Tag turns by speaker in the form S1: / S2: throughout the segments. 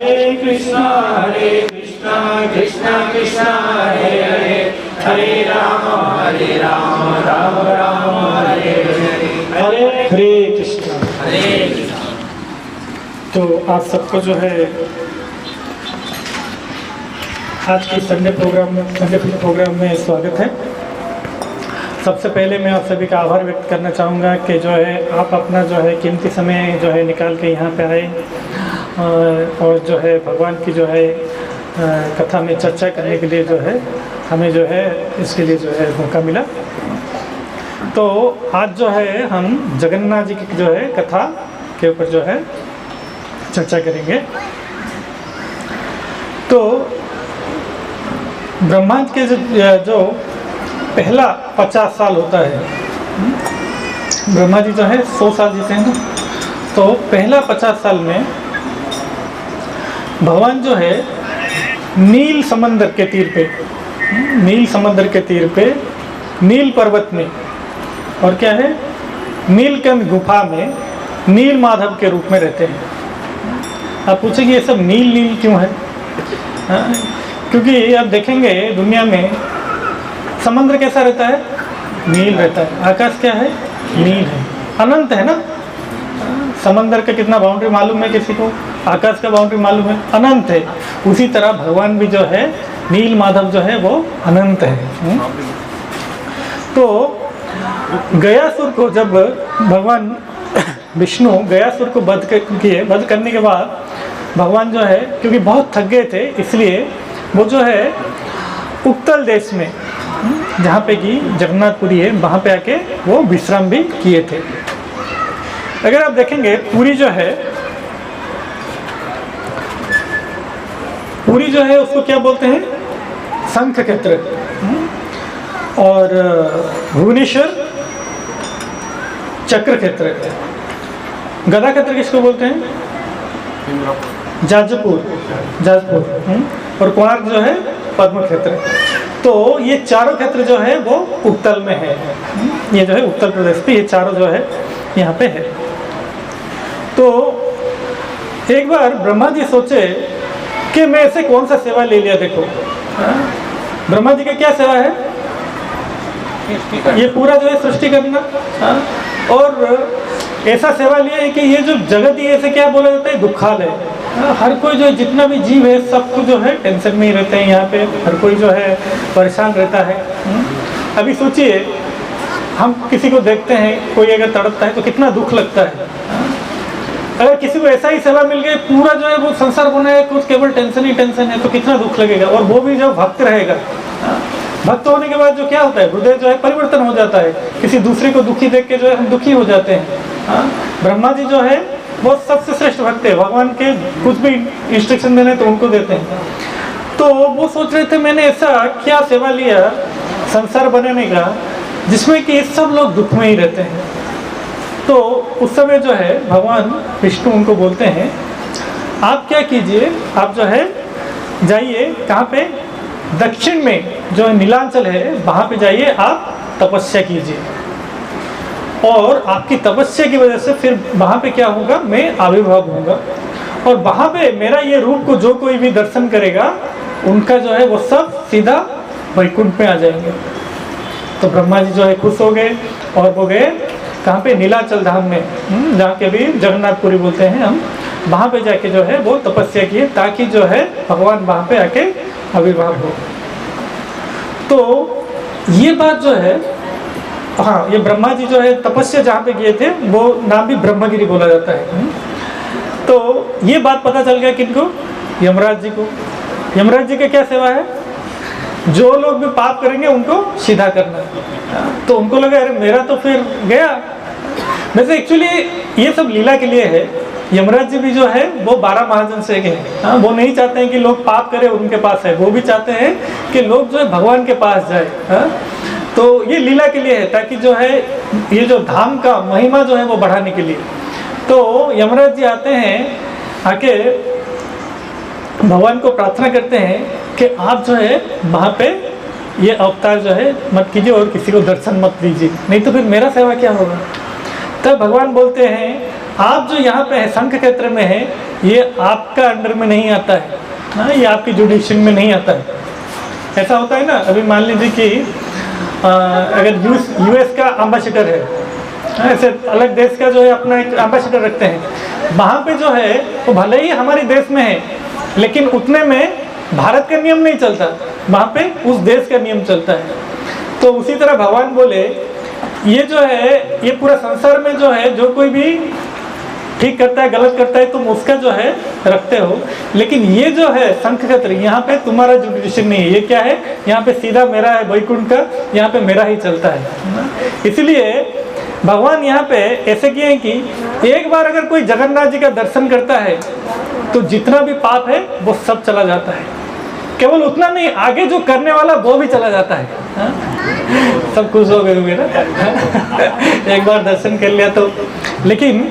S1: कृष्णा कृष्णा कृष्णा हरे हरे, हरे राम राम राम हरे हरे,
S2: हरे कृष्णा।
S1: हरे कृष्णा।
S2: तो आप सबको जो है आज की संडे प्रोग्राम में स्वागत है। सबसे पहले मैं आप सभी का आभार व्यक्त करना चाहूँगा कि जो है आप अपना जो है कीमती समय जो है निकाल के यहाँ पे आए और जो है भगवान की जो है कथा में चर्चा करने के लिए जो है हमें जो है इसके लिए जो है मौका मिला। तो आज जो है हम जगन्नाथ जी की जो है कथा के ऊपर जो है चर्चा करेंगे। तो ब्रह्मांड के जो पहला 50 साल होता है, ब्रह्मा जी जो है 100 साल जीते हैं ना, तो पहला 50 साल में भगवान जो है नील समंदर के तीर पे नील पर्वत में, और क्या है, नीलकंठ गुफा में नील माधव के रूप में रहते हैं। आप पूछेंगे ये सब नील क्यों है? क्योंकि आप देखेंगे दुनिया में समुद्र कैसा रहता है? नील रहता है। आकाश क्या है? नील है, अनंत है ना। समंदर का कितना बाउंड्री मालूम है किसी को? आकाश का बाउंड्री मालूम है? अनंत है। उसी तरह भगवान भी जो है नील माधव जो है वो अनंत है। तो गयासुर को जब भगवान विष्णु गयासुर को वध करने के बाद भगवान जो है, क्योंकि बहुत थक गए थे, इसलिए वो जो है उत्तल देश में जहाँ पे कि जगन्नाथपुरी है वहाँ पे आके वो विश्राम भी किए थे। अगर आप देखेंगे पुरी जो है उसको क्या बोलते हैं? शंख क्षेत्र। और भुवनेश्वर चक्र क्षेत्र। गदा क्षेत्र किसको बोलते हैं? जाजपुर। और कोणार्क जो है पद्म क्षेत्र। तो ये चारों क्षेत्र जो है वो उत्तल में है। ये जो है उत्तर प्रदेश पे ये चारों जो है यहाँ पे है। तो एक बार ब्रह्मा जी सोचे कि मैं ऐसे कौन सा सेवा ले लिया। देखो ब्रह्मा जी का क्या सेवा है? ये पूरा जो है सृष्टि करना। और ऐसा सेवा लिया है कि ये जो जगत है इसे क्या बोला जाता है? दुखालय। हर कोई जो जितना भी जीव है सबको जो है टेंशन में ही रहते हैं यहाँ पे। हर कोई जो है परेशान रहता है। अभी सोचिए, हम किसी को देखते हैं, कोई अगर तड़पता है तो कितना दुख लगता है। अगर किसी को ऐसा ही सेवा मिल गई, पूरा जो है वो संसार बना है, कुछ केवल टेंशन ही टेंशन है, तो कितना दुख लगेगा। और वो भी जब भक्त रहेगा, भक्त होने के बाद जो क्या होता है, हृदय जो है परिवर्तन हो जाता है। किसी दूसरे को दुखी देख के जो है हम दुखी हो जाते हैं। ब्रह्मा जी जो है वो सबसे श्रेष्ठ भक्त है। भगवान के कुछ भी इंस्ट्रक्शन देने तो उनको देते हैं। तो वो सोच रहे थे मैंने ऐसा क्या सेवा लिया संसार बनाने का जिसमें कि सब लोग दुख में ही रहते हैं। तो उस समय जो है भगवान विष्णु उनको बोलते हैं, आप क्या कीजिए, आप जो है जाइए, कहाँ पे? दक्षिण में जो नीलांचल है वहाँ पे जाइए, आप तपस्या कीजिए। और आपकी तपस्या की वजह से फिर वहाँ पे क्या होगा? मैं आविर्भाव होऊंगा। और वहाँ पे मेरा ये रूप को जो कोई भी दर्शन करेगा उनका जो है वो सब सीधा वैकुंठ में आ जाएंगे। तो ब्रह्मा जी जो है खुश हो गए और वो गए कहाँ पे? नीलांचल धाम में, जहाँ के भी जगन्नाथपुरी बोलते हैं हम। वहाँ पे जाके जो है वो तपस्या किए ताकि जो है भगवान वहाँ पे आके आविर्भाव हो। तो ये बात जो है, हाँ, ये ब्रह्मा जी जो है तपस्या जहाँ पे किए थे वो नाम भी ब्रह्मगिरी बोला जाता है। तो ये बात पता चल गया किनको? यमराज जी को। यमराज जी का क्या सेवा है? जो लोग भी पाप करेंगे उनको सीधा करना। तो उनको लगा अरे मेरा तो फिर गया। वैसे एक्चुअली ये सब लीला के लिए है। यमराज जी भी जो है वो 12 महाजन से हैं। वो नहीं चाहते हैं कि लोग पाप करें उनके पास है, वो भी चाहते हैं कि लोग जो है भगवान के पास जाए। तो ये लीला के लिए है, ताकि जो है ये जो धाम का महिमा जो है वो बढ़ाने के लिए। तो यमराज जी आते हैं, आके भगवान को प्रार्थना करते हैं कि आप जो है वहाँ पे ये अवतार जो है मत कीजिए और किसी को दर्शन मत दीजिए, नहीं तो फिर मेरा सेवा क्या होगा। तब भगवान बोलते हैं आप जो यहाँ पे है शंख क्षेत्र में है, ये आपका अंडर में नहीं आता है, हाँ, ये आपकी जुडिशन में नहीं आता है। ऐसा होता है ना, अभी मान लीजिए कि अगर यूएस का एम्बेसडर है, ऐसे अलग देश का जो है अपना एक एम्बेसडर रखते हैं, वहाँ पे जो है वो भले ही हमारे देश में है, लेकिन उतने में भारत का नियम नहीं चलता, वहाँ पे उस देश का नियम चलता है। तो उसी तरह भगवान बोले ये जो है, ये पूरा संसार में जो है जो कोई भी ठीक करता है गलत करता है तुम उसका जो है रखते हो, लेकिन ये जो है शंख चक्र यहाँ पे तुम्हारा जुडिशन नहीं है। ये क्या है, यहाँ पे सीधा मेरा है वैकुंठ का, यहाँ पे मेरा ही चलता है। इसलिए भगवान यहाँ पे ऐसे किए हैं कि एक बार अगर कोई जगन्नाथ जी का दर्शन करता है तो जितना भी पाप है वो सब चला जाता है। केवल उतना नहीं, आगे जो करने वाला वो भी चला जाता है। हाँ? सब खुश हो गए होंगे ना एक बार दर्शन कर लिया तो। लेकिन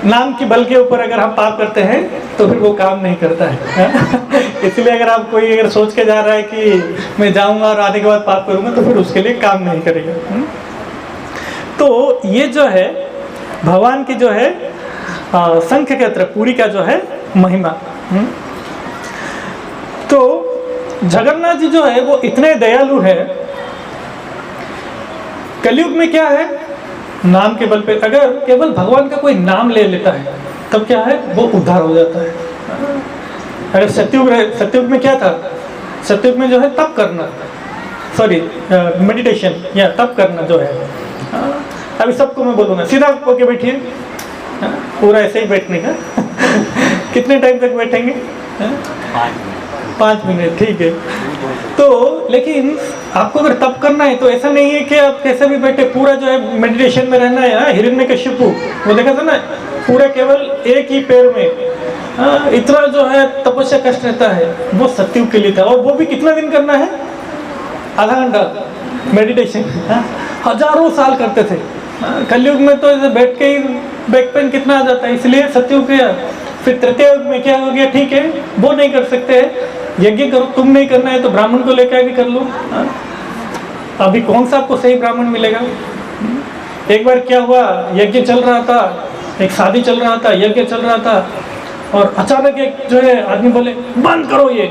S2: नाम की बल के ऊपर अगर हम पाप करते हैं तो फिर वो काम नहीं करता है। इसलिए अगर आप कोई अगर सोच के जा रहा है कि मैं जाऊंगा और आने के बाद पाप करूंगा तो फिर उसके लिए काम नहीं करेगा। तो ये जो है भगवान की जो है शंख चक्र पूरी का जो है महिमा। तो जगन्नाथ जी जो है वो इतने दयालु है। कलयुग में क्या है, नाम के बल पे अगर केवल भगवान का कोई नाम ले लेता है तब क्या है, वो उद्धार हो जाता है। अगर सत्युग में क्या था, सत्युग में जो है तप करना, सॉरी मेडिटेशन या तप करना जो है। अभी सबको मैं बोलूँगा सीधा होके बैठिए, पूरा ऐसे ही बैठने का कितने टाइम तक बैठेंगे? 5 मिनट, ठीक है। तो लेकिन आपको अगर तप करना है तो ऐसा नहीं है कि आप कैसे भी बैठे, पूरा जो है मेडिटेशन में रहना है। हिरण्यकशिपु वो देखा था ना, पूरा केवल एक ही पैर में इतना जो है तपस्या कष्ट रहता है, वो सत्युग के लिए था। और वो भी कितना दिन करना है, आधा घंटा मेडिटेशन, हजारों साल करते थे। कलयुग में तो ऐसे बैठ के ही बैक पेन कितना आ जाता है, इसलिए सत्युग किया। फिर तृतीय युग में क्या हो गया, ठीक है वो नहीं कर सकते, यज्ञ करो, तुम नहीं करना है तो ब्राह्मण को लेकर आके कर लो। अभी कौन सा आपको सही ब्राह्मण मिलेगा? एक बार क्या हुआ, यज्ञ चल रहा था, एक शादी चल रहा था, यज्ञ चल रहा था, और अचानक एक जो है आदमी बोले बंद करो ये।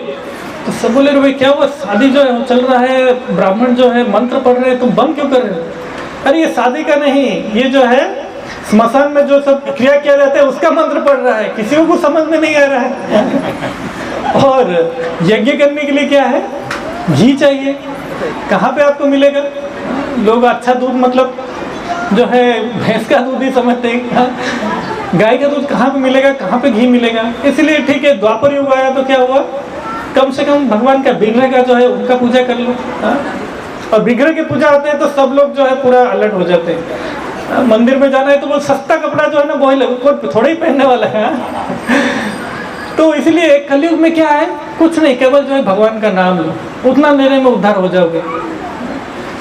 S2: तो सब बोले भाई क्या हुआ, शादी जो है चल रहा है, ब्राह्मण जो है मंत्र पढ़ रहे हैं, तुम बंद क्यों कर रहे हो? अरे ये शादी का नहीं, ये जो है स्मशान में जो सब क्रिया किया जाता है उसका मंत्र पढ़ रहा है, किसी को समझ में नहीं आ रहा है। और यज्ञ करने के लिए क्या है, घी चाहिए, कहाँ पे आपको मिलेगा? लोग अच्छा दूध मतलब जो है भैंस का दूध ही समझते हैं, गाय का दूध कहाँ पे मिलेगा, कहाँ पे घी मिलेगा? इसलिए ठीक है द्वापर युग आया तो क्या हुआ, कम से कम भगवान का विग्रह का जो है उनका पूजा कर लो। और विग्रह की पूजा आते हैं तो सब लोग जो है पूरा अलर्ट हो जाते हैं। मंदिर में जाना है तो वो सस्ता कपड़ा जो है ना वही कोई थोड़ा ही पहनने वाला है। तो इसलिए कलयुग में क्या है, कुछ नहीं, केवल जो है भगवान का नाम लो, उतना लेने में उद्धार हो जाओगे।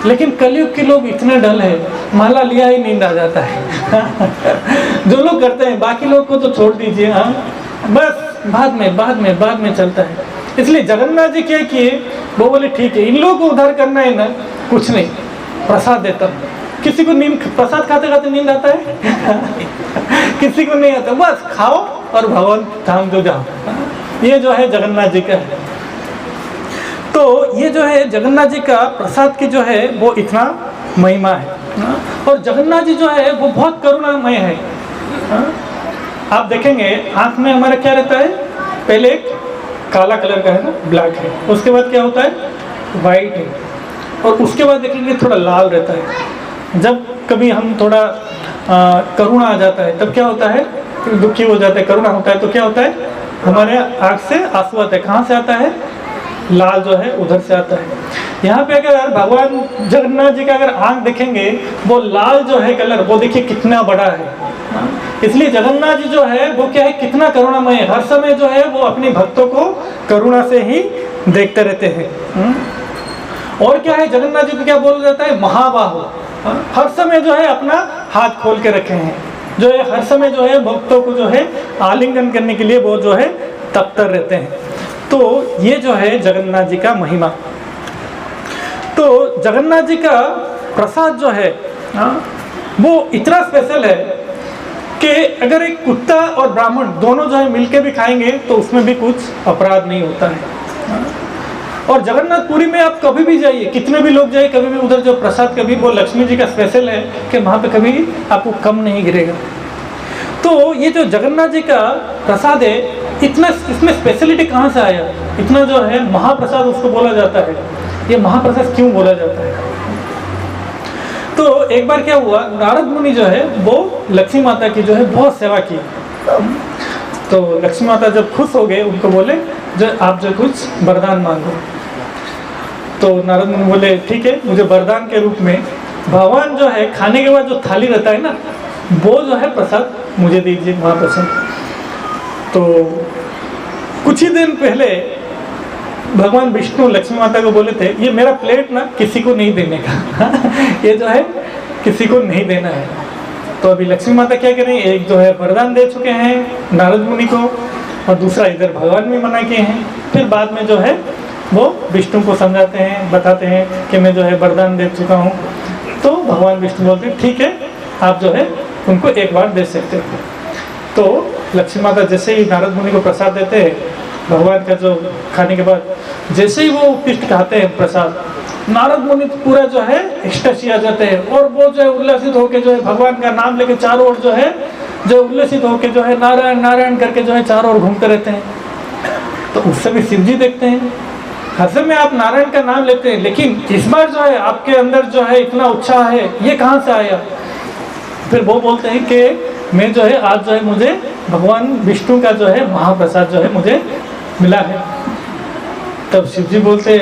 S2: लेकिन कलयुग के लोग इतने डल है, माला लिया ही नींद आ जाता है। जो लोग करते हैं, बाकी लोग को तो छोड़ दीजिए, हाँ बस बाद में चलता है। इसलिए जगन्नाथ जी क्या किए, वो बोले ठीक है इन लोगों को उद्धार करना है ना, कुछ नहीं प्रसाद देता हूँ। किसी को नींद, प्रसाद खाते खाते नींद आता है? किसी को नहीं आता, बस खाओ और भगवान धाम जो जाओ। ये जो है जगन्नाथ जी का है। तो ये जो है जगन्नाथ जी का प्रसाद की जो है वो इतना महिमा है। और जगन्नाथ जी जो है वो बहुत करुणामय है। आप देखेंगे आँख में हमारा क्या रहता है, पहले एक काला कलर का है ना, ब्लैक है, उसके बाद क्या होता है, वाइट है, और उसके बाद देखेंगे थोड़ा लाल रहता है। जब कभी हम थोड़ा करुणा आ जाता है तब क्या होता है, दुखी हो जाता है, करुणा होता है तो क्या होता है, हमारे आँख से आंसू आता है। कहाँ से आता है, लाल जो है उधर से आता है। यहाँ पे अगर भगवान जगन्नाथ जी का अगर आँख देखेंगे, वो लाल जो है कलर, वो देखिए कितना बड़ा है। इसलिए जगन्नाथ जी जो है वो क्या है, कितना करुणामय है। हर समय जो है वो अपने भक्तों को करुणा से ही देखते रहते हैं। और क्या है, जगन्नाथ जी को क्या बोला जाता है, महाबाहु। हर समय जो है अपना हाथ खोल के रखे हैं, जो है हर समय जो है भक्तों को जो है आलिंगन करने के लिए वो जो है तत्पर रहते हैं। तो ये जो है जगन्नाथ जी का महिमा। तो जगन्नाथ जी का प्रसाद जो है वो इतना स्पेशल है कि अगर एक कुत्ता और ब्राह्मण दोनों जो है मिलके भी खाएंगे तो उसमें भी कुछ अपराध नहीं होता है। और जगन्नाथपुरी में आप कभी भी जाइए, कितने भी लोग जाइए, कभी भी उधर जो प्रसाद कभी वो लक्ष्मी जी का स्पेशल है कि वहाँ पे कभी आपको कम नहीं गिरेगा। तो ये जो जगन्नाथ जी का प्रसाद है, इतना इसमें स्पेशलिटी कहाँ से आया, इतना जो है महाप्रसाद उसको बोला जाता है। ये महाप्रसाद क्यों बोला जाता है? तो एक बार क्या हुआ, नारद मुनि जो है वो लक्ष्मी माता की जो है बहुत सेवा की। तो लक्ष्मी माता जब खुश हो गए, उनको बोले जो आप जो कुछ वरदान मांगो। तो नारद मुनि बोले ठीक है, मुझे वरदान के रूप में भगवान जो है खाने के बाद जो थाली रहता है ना, वो जो है प्रसाद मुझे दीजिए, महाप्रसाद। तो कुछ ही दिन पहले भगवान विष्णु लक्ष्मी माता को बोले थे ये मेरा प्लेट ना किसी को नहीं देने का ये जो है किसी को नहीं देना है। तो अभी लक्ष्मी माता क्या करें, एक जो है वरदान दे चुके हैं नारद मुनि को, और दूसरा इधर भगवान भी मना किए हैं। फिर बाद में जो है वो विष्णु को समझाते हैं, बताते हैं कि मैं जो है वरदान दे चुका हूँ। तो भगवान विष्णु बोलते हैं ठीक है, आप जो है उनको एक बार दे सकते हो। तो लक्ष्मी माता जैसे ही नारद मुनि को प्रसाद देते हैं, भगवान का जो खाने के बाद जैसे ही वो उत्कृष्ट खाते हैं प्रसाद, नारद मुनि पूरा जो है एक्सटेसी आ जाते हैं, और वो जो है उल्लासित होकर जो है भगवान का नाम लेके चारों ओर जो है उल्लासित होकर जो है नारायण नारायण करके जो है चारों ओर घूमते रहते हैं। तो उस समय शिव जी देखते हैं, हर समय आप नारायण का नाम लेते हैं, लेकिन इस बार जो है आपके अंदर जो है इतना उत्साह है, ये कहाँ से आया? फिर वो बोलते हैं कि मैं जो है आज जो है मुझे भगवान विष्णु का जो है महाप्रसाद जो है मुझे मिला है। तब शिव जी बोलते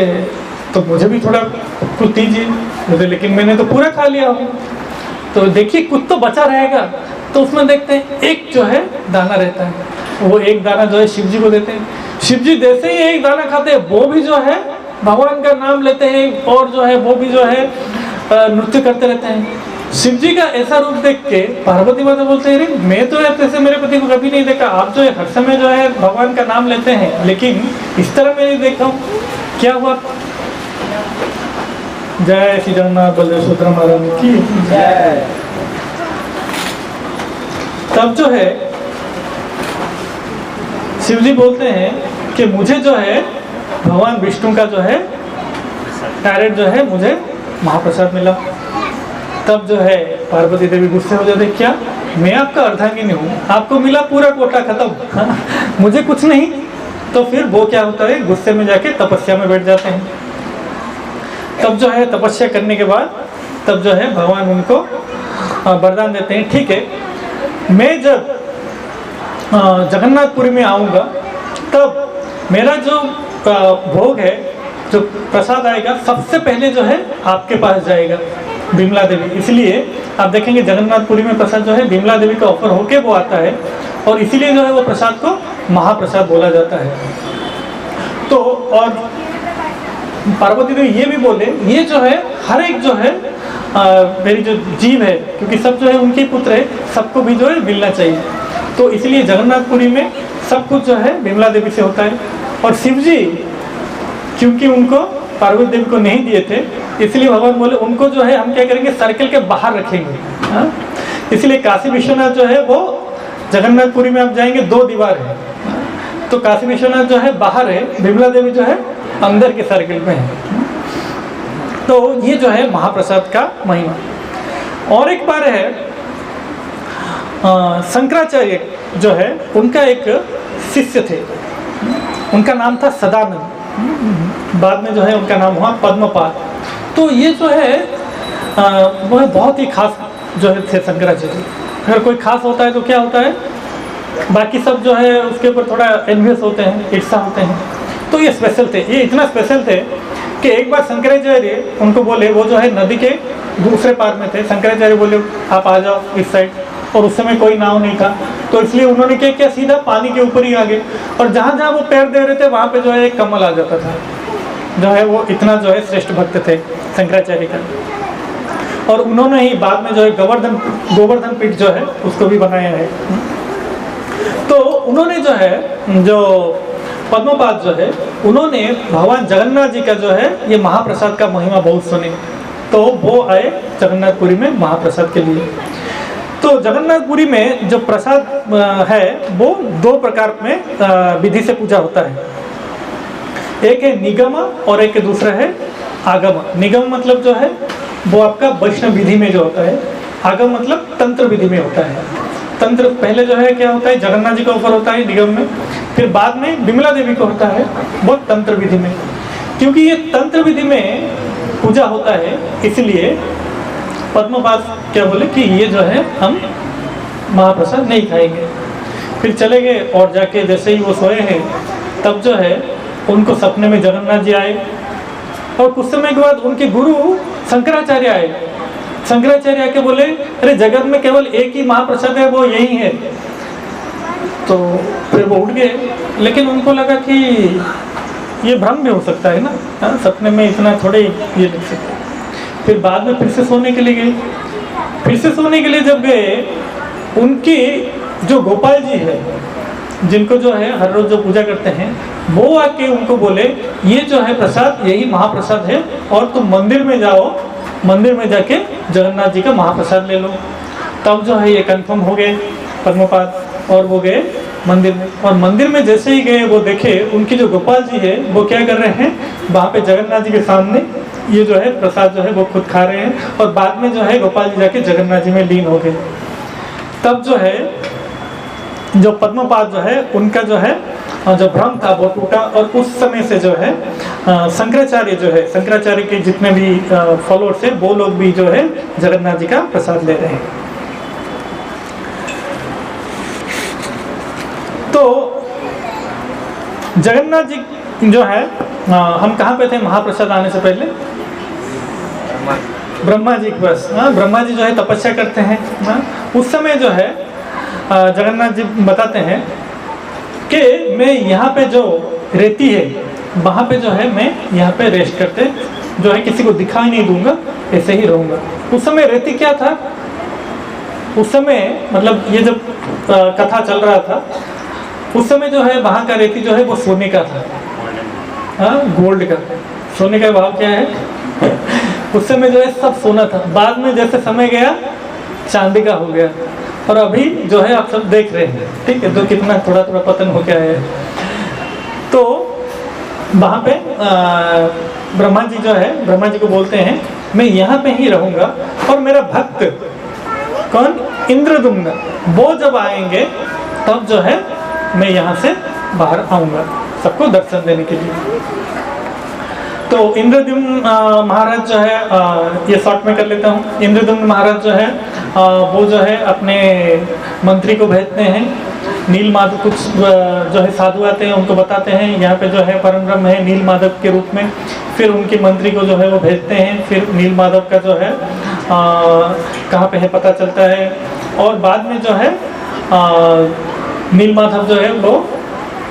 S2: तो मुझे भी थोड़ा कुछ दीजिए। बोले लेकिन मैंने तो पूरा खा लिया हूँ। तो देखिए कुछ तो बचा रहेगा। तो उसमें देखते हैं एक जो है दाना रहता है, वो एक दाना जो है शिव जी को देते हैं। शिव जी जैसे ही एक दाना खाते हैं, वो भी जो है भगवान का नाम लेते हैं, और जो है वो भी जो है नृत्य करते रहते हैं। शिव जी का ऐसा रूप देख के पार्वती माता बोलते हैं, अरे मैं तो ऐसे मेरे पति को कभी नहीं देखा, आप जो है हर समय जो है भगवान का नाम लेते हैं, लेकिन इस तरह मैं नहीं देखा हूँ, क्या हुआ? जय श्री जगन्नाथ बलदेव सुभद्रा महाराज की जय। तब जो है शिव जी बोलते हैं कि मुझे जो है भगवान विष्णु का जो है डायरेक्ट जो है मुझे महाप्रसाद मिला। तब जो है पार्वती देवी गुस्से हो जाते, क्या मैं आपका अर्धांगिनी हूँ, आपको मिला पूरा कोटा खत्म मुझे कुछ नहीं। तो फिर वो क्या होता है, गुस्से में जाके तपस्या में बैठ जाते हैं। तब जो है तपस्या करने के बाद तब जो है भगवान उनको वरदान देते हैं, ठीक है मैं जब जगन्नाथपुरी में आऊँगा तब मेरा जो भोग है, जो प्रसाद आएगा, सबसे पहले जो है आपके पास जाएगा विमला देवी। इसलिए आप देखेंगे जगन्नाथपुरी में प्रसाद जो है विमला देवी का ऑफर होके वो आता है, और इसीलिए जो है वो प्रसाद को महाप्रसाद बोला जाता है। तो और पार्वती देवी ये भी बोले, ये जो है हर एक जो है मेरी जो जीव है, क्योंकि सब जो है उनके पुत्र है, सबको भी जो है मिलना चाहिए। तो इसलिए जगन्नाथपुरी में सब कुछ जो है विमला देवी से होता है। और शिव जी क्योंकि उनको पार्वती देवी को नहीं दिए थे, इसलिए भगवान बोले उनको जो है हम क्या करेंगे, सर्कल के बाहर रखेंगे। हाँ? इसलिए काशी विश्वनाथ जो है वो जगन्नाथपुरी में आप जाएंगे 2 दीवार है, तो काशी विश्वनाथ जो है बाहर है, विमला देवी जो है अंदर के सर्कल में है। तो ये जो है महाप्रसाद का महिमा। और एक बार है शंकराचार्य जो है उनका एक शिष्य थे, उनका नाम था सदानंद, बाद में जो है उनका नाम हुआ पद्मपाद। तो ये जो है वह बहुत ही खास जो है थे शंकराचार्य। अगर कोई खास होता है तो क्या होता है, बाकी सब जो है उसके ऊपर थोड़ा एनवियस होते हैं, ईर्ष्या होते हैं। तो ये स्पेशल थे, ये इतना स्पेशल थे कि एक बार शंकराचार्य उनको बोले, वो जो है नदी के दूसरे पार में थे, शंकराचार्य बोले आप आ जाओ इस साइड, और उस समय कोई नाव नहीं था, तो इसलिए उन्होंने क्या किया, सीधा पानी के ऊपर ही आ गए, और जहाँ जहाँ वो पैर दे रहे थे वहाँ पे जो है एक कमल आ जाता था। जो है वो इतना जो है श्रेष्ठ भक्त थे शंकराचार्य का। और उन्होंने ही बाद में जो है गोवर्धन पीठ जो है उसको भी बनाया है। तो उन्होंने जो है जो पद्मपाद जो है उन्होंने भगवान जगन्नाथ जी का जो है ये महाप्रसाद का महिमा बहुत सुने, तो वो आए जगन्नाथपुरी में महाप्रसाद के लिए। तो जगन्नाथपुरी में जो प्रसाद है वो दो प्रकार में विधि से पूजा होता है। एक है निगम और एक दूसरा है आगम। निगम मतलब जो है वो आपका वैष्णव विधि में जो होता है, आगम मतलब तंत्र विधि में होता है। तंत्र पहले जो है क्या होता है, जगन्नाथ जी का ऊपर होता है निगम में, फिर बाद में विमला देवी को होता है वो तंत्र विधि में। क्योंकि ये तंत्र विधि में पूजा होता है इसलिए पद्मपाद क्या बोले कि ये जो है हम महाप्रसाद नहीं खाएंगे। फिर चले गए और जाके जैसे ही वो सोए हैं तब जो है उनको सपने में जगन्नाथ जी आए और कुछ समय के बाद उनके गुरु शंकराचार्य आए। शंकराचार्य आके बोले अरे जगत में केवल एक ही महाप्रसाद है वो यही है। तो फिर वो उठ गए, लेकिन उनको लगा कि ये भ्रम भी हो सकता है ना, सपने में इतना थोड़े ये देख सकते। फिर बाद में फिर से सोने के लिए गए। फिर से सोने के लिए जब गए, उनके जो गोपाल जी है जिनको जो है हर रोज जो पूजा करते हैं वो आके उनको बोले ये जो है प्रसाद यही महाप्रसाद है और तुम मंदिर में जाओ, मंदिर में जाके जगन्नाथ जी का महाप्रसाद ले लो। तब जो है ये कंफर्म हो गए पद्मपाद और वो गए मंदिर में। और मंदिर में जैसे ही गए वो देखे उनके जो गोपाल जी है वो क्या कर रहे हैं, वहाँ पे जगन्नाथ जी के सामने ये जो है प्रसाद जो है वो खुद खा रहे हैं और बाद में जो है गोपाल जी जाके जगन्नाथ जी में लीन हो गए। तब जो है जो पद्मपाद जो है उनका जो है जो भ्रम था वो टूटा और उस समय से जो है शंकराचार्य जो है, शंकराचार्य के जितने भी फॉलोअर्स हैं वो लोग भी जो है जगन्नाथ जी का प्रसाद ले रहे हैं। तो जगन्नाथ जी जो है हम कहाँ पे थे महाप्रसाद आने से पहले? ब्रह्मा जी के पास। ब्रह्मा जी जो है तपस्या करते हैं। उस समय जो है जगन्नाथ जी बताते हैं कि मैं यहाँ पे जो रेती है वहाँ पे जो है मैं यहाँ पे रेस्ट करते जो है किसी को दिखाई नहीं दूंगा, ऐसे ही रहूँगा। उस समय रेती क्या था? उस समय मतलब ये जब कथा चल रहा था उस समय जो है वहाँ का रेती जो है वो सोने का था, गोल्ड का। सोने का भाव क्या है? उस समय जो है सब सोना था। बाद में जैसे समय गया चांदी का हो गया और अभी जो है आप सब देख रहे हैं, ठीक है, तो कितना थोड़ा थोड़ा पतन हो गया है। तो वहाँ पे ब्रह्मा जी जो है, ब्रह्मा जी को बोलते हैं मैं यहाँ पे ही रहूँगा और मेरा भक्त कौन, इंद्रदुम्न, वो जब आएंगे तब जो है मैं यहाँ से बाहर आऊँगा सबको दर्शन देने के लिए। तो इंद्रदुम्न महाराज जो है ये शॉर्ट में कर लेता हूँ। इंद्रदुम्न महाराज जो है वो जो है अपने मंत्री को भेजते हैं। नील माधव कुछ जो है साधु आते हैं उनको बताते हैं यहाँ पे जो है परम ब्रह्म है नील माधव के रूप में। फिर उनके मंत्री को जो है वो भेजते हैं। फिर नील माधव का जो है कहाँ पे है पता चलता है। और बाद में जो है नील माधव जो है वो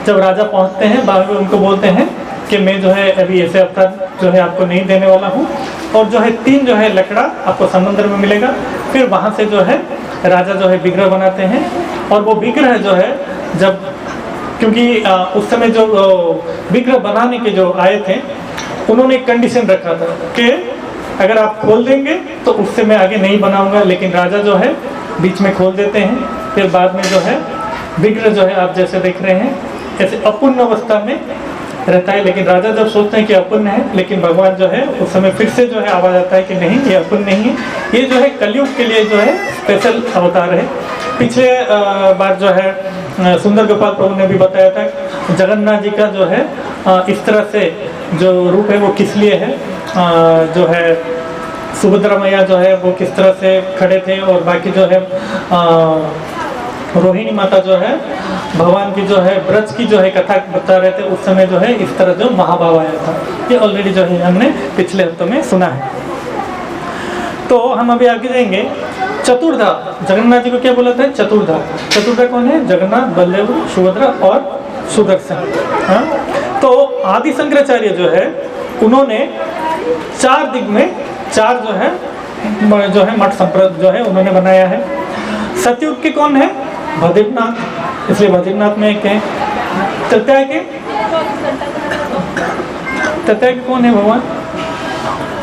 S2: जब राजा पहुँचते हैं बाद में उनको बोलते हैं कि मैं जो है अभी ऐसे अवतार जो है आपको नहीं देने वाला हूँ और जो है 3 जो है लकड़ा आपको समुद्र में मिलेगा। फिर वहाँ से जो है राजा जो है विग्रह बनाते हैं और वो विग्रह जो है जब, क्योंकि उस समय जो विग्रह बनाने के जो आए थे उन्होंने एक कंडीशन रखा था कि अगर आप खोल देंगे तो उससे मैं आगे नहीं बनाऊंगा, लेकिन राजा जो है बीच में खोल देते हैं। फिर बाद में जो है विग्रह जो है आप जैसे देख रहे हैं ऐसे अपूर्ण अवस्था में रहता है, लेकिन राजा जब सोचते हैं कि अपूर्ण है, लेकिन भगवान जो है उस समय फिर से जो है आवाज आता है कि नहीं ये अपूर्ण नहीं है, ये जो है कलयुग के लिए जो है स्पेशल अवतार है। पिछले बार जो है सुंदर गोपाल प्रभु ने भी बताया था जगन्नाथ जी का जो है इस तरह से जो रूप है वो किस लिए है, जो है सुभद्रा मैया जो है वो किस तरह से खड़े थे और बाकी जो है रोहिणी माता जो है भगवान की जो है ब्रज की जो है कथा बता रहे थे उस समय जो है इस तरह जो महाभाव आया था। ये ऑलरेडी जो है हमने पिछले हफ्तों में सुना है। तो हम अभी आगे जाएंगे। चतुर्धा, जगन्नाथ जी को क्या बोला था? चतुर्धा। चतुर्धा कौन है? जगन्नाथ, बलदेव, सुभद्रा और सुदर्शन। हाँ, तो आदि शंकराचार्य जो है उन्होंने 4 दिग में 4 जो है मठ संप्रदाय जो है उन्होंने बनाया है। सतयुग के कौन है? बद्रीनाथ, इसलिए बद्रीनाथ में एक है। तृतीय के कौन है? भगवान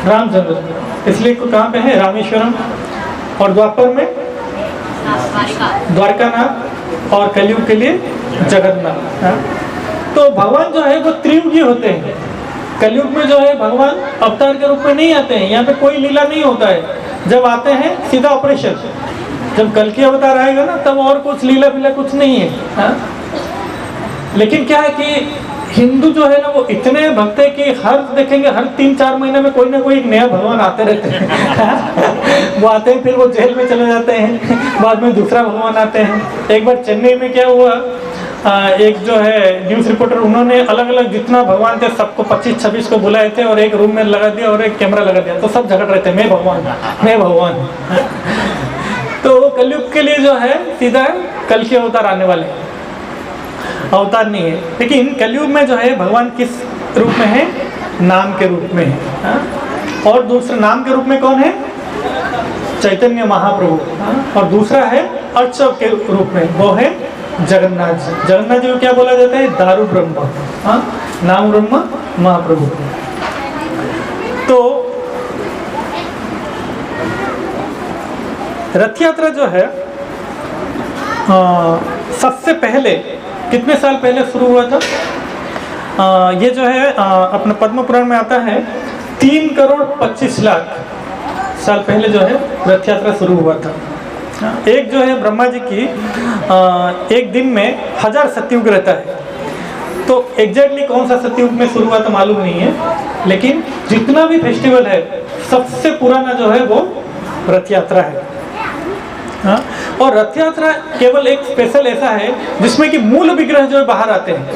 S2: रामचंद्र, इसलिए कहाँ पे है? रामेश्वरम। और द्वापर में द्वारकानाथ और कलयुग के लिए जगन्नाथ। हाँ? तो भगवान जो है वो त्रियुगी होते हैं। कलयुग में जो है भगवान अवतार के रूप में नहीं आते हैं, यहाँ पे कोई लीला नहीं होता है। जब आते हैं सीधा ऑपरेशन, जब कल की अवतार आएगा ना तब और कुछ लीला फिला कुछ नहीं है। हाँ? लेकिन क्या है कि हिंदू जो है ना वो इतने भक्त है कि हर देखेंगे हर 3-4 महीने में कोई ना कोई एक नया भगवान आते रहते हैं। वो आते हैं फिर वो जेल में चले जाते हैं, बाद में दूसरा भगवान आते हैं। एक बार चेन्नई में क्या हुआ, एक जो है न्यूज़ रिपोर्टर, उन्होंने अलग अलग जितना भगवान थे सबको 25-26 को बुलाए थे और एक रूम में लगा दिया और एक कैमरा लगा दिया, तो सब झगड़ रहे थे मैं भगवान मैं भगवान। तो कलयुग के लिए जो है सीधा कल के अवतार आने वाले, अवतार नहीं है। लेकिन कलयुग में जो है भगवान किस रूप में है, नाम के रूप में है। हाँ? और दूसरा नाम के रूप में कौन है, चैतन्य महाप्रभु। हाँ? और दूसरा है अर्चव के रूप में, वो है जगन्नाथ जी। जगन्नाथ जी को क्या बोला जाता है, दारू ब्रह्म। हाँ? नाम ब्रह्म महाप्रभु। तो रथ यात्रा जो है सबसे पहले कितने साल पहले शुरू हुआ था, ये जो है अपने पद्म पुराण में आता है 3,25,00,000 साल पहले जो है रथ यात्रा शुरू हुआ था। एक जो है ब्रह्मा जी की एक दिन में 1000 सतयुग रहता है, तो एग्जैक्टली कौन सा सतयुग में शुरू हुआ तो मालूम नहीं है, लेकिन जितना भी फेस्टिवल है सबसे पुराना जो है वो रथ यात्रा है। हाँ? और रथ यात्रा केवल एक स्पेशल ऐसा है जिसमें कि मूल विग्रह जो है बाहर आते हैं,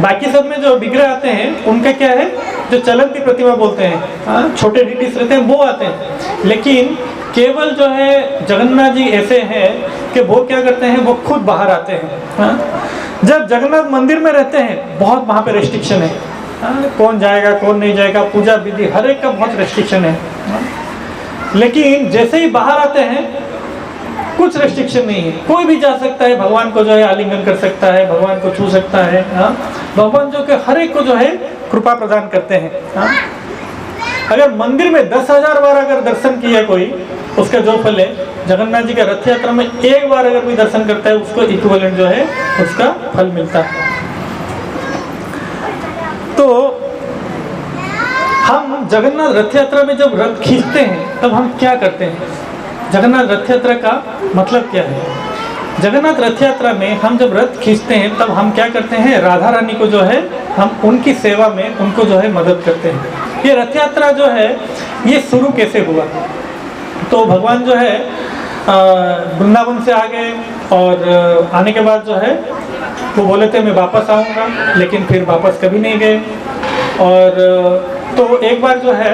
S2: बाकी सब में जो विग्रह आते हैं उनका क्या है, जो चलंती प्रतिमा बोलते हैं, हाँ? छोटे डिटीस रहते हैं वो आते हैं। लेकिन केवल जो है जगन्नाथ जी ऐसे हैं कि वो क्या करते हैं, वो खुद बाहर आते हैं। हाँ? जब जगन्नाथ मंदिर में रहते हैं बहुत वहाँ पे रेस्ट्रिक्शन है। हाँ? कौन जाएगा कौन नहीं जाएगा, पूजा विधि हर एक का बहुत रेस्ट्रिक्शन है। हाँ? लेकिन जैसे ही बाहर आते हैं कुछ रेस्ट्रिक्शन नहीं है, कोई भी जा सकता है, भगवान को जो है आलिंगन कर सकता है, भगवान को छू सकता है। हाँ? भगवान जो कि हर एक को जो है कृपा प्रदान करते हैं। हाँ? अगर मंदिर में 10,000 बार अगर दर्शन किया कोई, उसका जो फल है, जगन्नाथ जी का रथ यात्रा में एक बार अगर कोई दर्शन करता है उसको इक्विवेलेंट जो है उसका फल मिलता है। तो हम जगन्नाथ रथ यात्रा में जब रथ खींचते हैं तब हम क्या करते हैं, जगन्नाथ रथ यात्रा का मतलब क्या है। जगन्नाथ रथ यात्रा में हम जब रथ खींचते हैं तब हम क्या करते हैं, राधा रानी को जो है हम उनकी सेवा में उनको जो है मदद करते हैं। ये रथ यात्रा जो है ये शुरू कैसे हुआ, तो भगवान जो है वृंदावन से आ गए और आने के बाद जो है वो बोले थे मैं वापस आऊँगा, लेकिन फिर वापस कभी नहीं गए। और तो एक बार जो है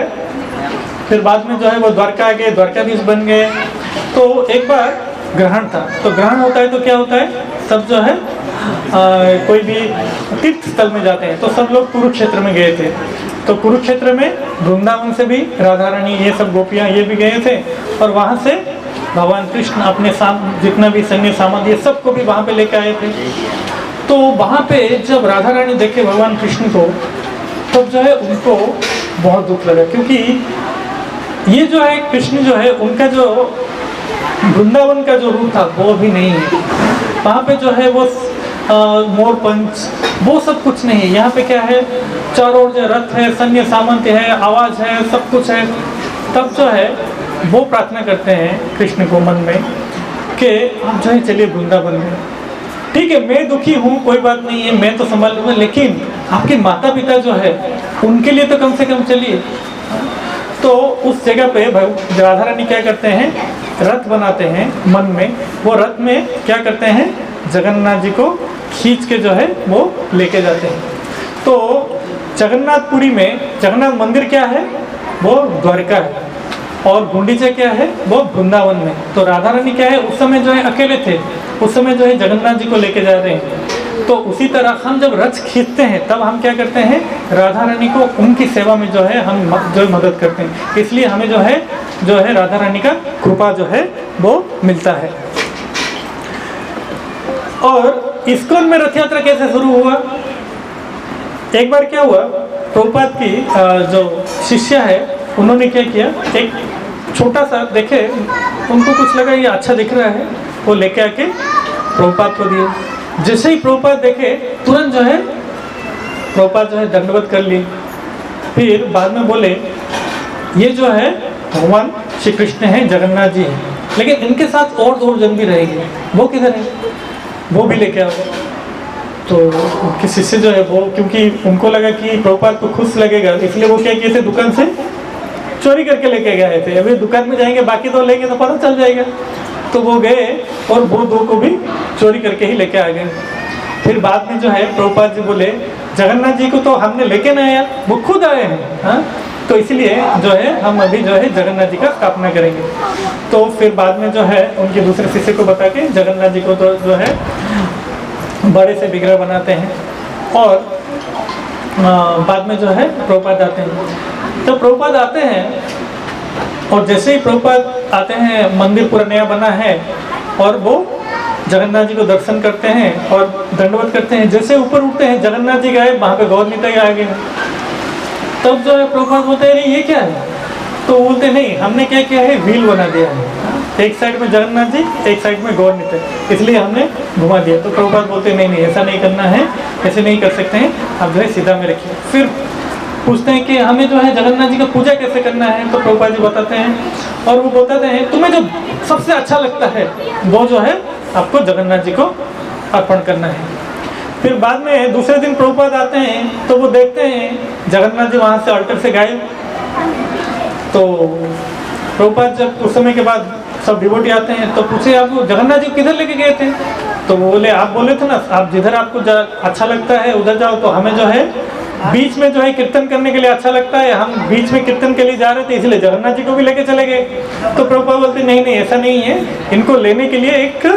S2: फिर बाद में जो है वो द्वारका आ गए, द्वारकाधीश बन गए। तो एक बार ग्रहण था, तो ग्रहण होता है तो क्या होता है, सब जो है कोई भी तीर्थ स्थल में जाते हैं, तो सब लोग कुरुक्षेत्र में गए थे। तो कुरुक्षेत्र में वृंदावन से भी राधा रानी ये सब गोपियाँ ये भी गए थे, और वहाँ से भगवान कृष्ण अपने जितना भी सैन्य सामंत ये सबको भी वहाँ पे लेके आए थे। तो वहाँ पे जब राधा रानी देखे भगवान कृष्ण को, तब जो है उनको बहुत दुख लगा, क्योंकि ये जो है कृष्ण जो है उनका जो वृंदावन का जो रूप था वो भी नहीं है। वहाँ पे जो है वो मोर पंच वो सब कुछ नहीं है। यहाँ पे क्या है, चारों ओर जो रथ है, सैन्य सामंत है, आवाज़ है, सब कुछ है। तब जो है वो प्रार्थना करते हैं कृष्ण को मन में कि आप जो है चलिए वृंदावन में, ठीक है मैं दुखी हूँ कोई बात नहीं है, मैं तो संभाल लूँगा, लेकिन आपके माता पिता जो है उनके लिए तो कम से कम चलिए। तो उस जगह पे राधा रानी क्या करते हैं, रथ बनाते हैं मन में। वो रथ में क्या करते हैं, जगन्नाथ जी को खींच के जो है वो लेके जाते हैं। तो जगन्नाथपुरी में जगन्नाथ मंदिर क्या है, वो द्वारका है, और गुंडीचा क्या है, वो वृंदावन में। तो राधा रानी क्या है उस समय जो है अकेले थे, उस समय जो है जगन्नाथ जी को लेके जा रहे हैं। तो उसी तरह हम जब रथ खींचते हैं तब हम क्या करते हैं, राधा रानी को उनकी सेवा में जो है हम जो मदद करते हैं। इसलिए हमें जो है राधा रानी का कृपा जो है वो मिलता है। और इस्कॉन में रथ यात्रा कैसे शुरू हुआ, एक बार क्या हुआ, प्रभुपाद की जो शिष्य है उन्होंने क्या किया, एक छोटा सा देखे उनको कुछ लगा ये अच्छा दिख रहा है, वो लेके आके प्रभुपाद को दिए। जैसे ही प्रभुपाद देखे तुरंत जो है प्रभुपाद जो है दंडवत कर लिए। फिर बाद में बोले ये जो है भगवान श्री कृष्ण हैं, जगन्नाथ जी हैं, लेकिन इनके साथ और 2 जन भी रहेंगे, वो किधर है, वो भी लेके आओ। तो उनके शिष्य जो है वो, क्योंकि उनको लगा कि प्रभुपाद को खुश लगेगा, इसलिए वो क्या किए थे, दुकान से चोरी करके लेके गए थे। अभी दुकान में जाएंगे, बाकी 2 लेंगे तो पता चल जाएगा। तो वो गए और वो 2 को भी चोरी करके ही लेके आ गए। फिर बाद में जो है प्रभुपाद जी बोले जगन्नाथ जी को तो हमने लेके नहीं आया, वो खुद आए हैं, हाँ, तो इसलिए जो है हम अभी जो है जगन्नाथ जी का स्थापना करेंगे। तो फिर बाद में जो है उनके दूसरे शिष्य को बता के जगन्नाथ जी को तो जो है बड़े से विग्रह बनाते हैं। और बाद में जो है प्रभुपाद आते हैं। तो प्रभुपाद आते हैं और जैसे ही प्रभुपाद आते हैं, मंदिर पूरा नया बना है और वो जगन्नाथ जी को दर्शन करते हैं और दंडवत करते हैं। जैसे ऊपर उठते हैं, जगन्नाथ जी गए, वहाँ पे गौर निताई आ गए। तब जो है प्रभुपाद बोलते हैं ये क्या है, तो बोलते नहीं हमने क्या किया है, व्हील बना दिया है, एक साइड में जगन्नाथ जी, एक साइड में गौर निताई, इसलिए हमने घुमा दिया। तो प्रभुपाद बोलते नहीं नहीं ऐसा नहीं करना है, ऐसे नहीं कर सकते हैं, आप जो है सीधा में रखिए। फिर पूछते हैं कि हमें जो है जगन्नाथ जी का पूजा कैसे करना है, तो प्रभुपाद जी बताते हैं और वो बताते हैं तुम्हें जो सबसे अच्छा लगता है वो जो है आपको जगन्नाथ जी को अर्पण करना है। फिर बाद में दूसरे दिन प्रभुपाद आते हैं तो वो देखते हैं जगन्नाथ जी वहाँ से अल्टर से गायब। तो प्रभुपाद जब उस समय के बाद सब डिवोटी आते हैं तो पूछे आप जगन्नाथ जी किधर लेके गए थे, तो वो बोले आप बोले थे ना आप जिधर आपको अच्छा लगता है उधर जाओ, तो हमें जो है बीच में जो है कीर्तन करने के लिए अच्छा लगता है, हम बीच में कीर्तन के लिए जा रहे थे इसलिए जगन्नाथ जी को भी लेके चले गए। तो प्रभुपाद बोलते नहीं नहीं ऐसा नहीं है, इनको लेने के लिए एक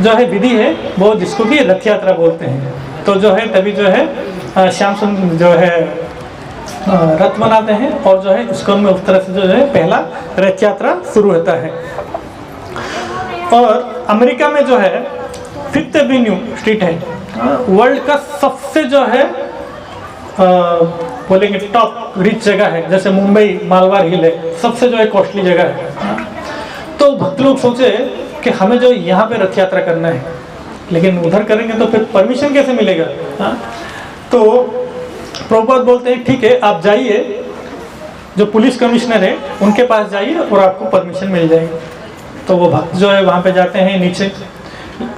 S2: जो है विधि है, वो जिसको कि रथ यात्रा बोलते हैं। तो जो है तभी जो है श्याम सुंदर जो है रथ बनाते हैं और जो है इसको में उस तरह से जो है पहला रथ यात्रा शुरू होता है। और अमेरिका में जो है 5th एवेन्यू स्ट्रीट है, वर्ल्ड का सबसे जो है बोलेंगे टॉप रिच जगह है, जैसे मुंबई मालवार हिल है, सबसे जो है कॉस्टली जगह है। तो भक्त लोग सोचे कि हमें जो यहाँ पे रथ यात्रा करना है, लेकिन उधर करेंगे तो फिर परमिशन कैसे मिलेगा, हाँ? तो प्रभुपाद बोलते हैं ठीक है आप जाइए, जो पुलिस कमिश्नर है उनके पास जाइए और आपको परमिशन मिल जाएगी। तो वो भक्त जो है वहाँ पे जाते हैं नीचे।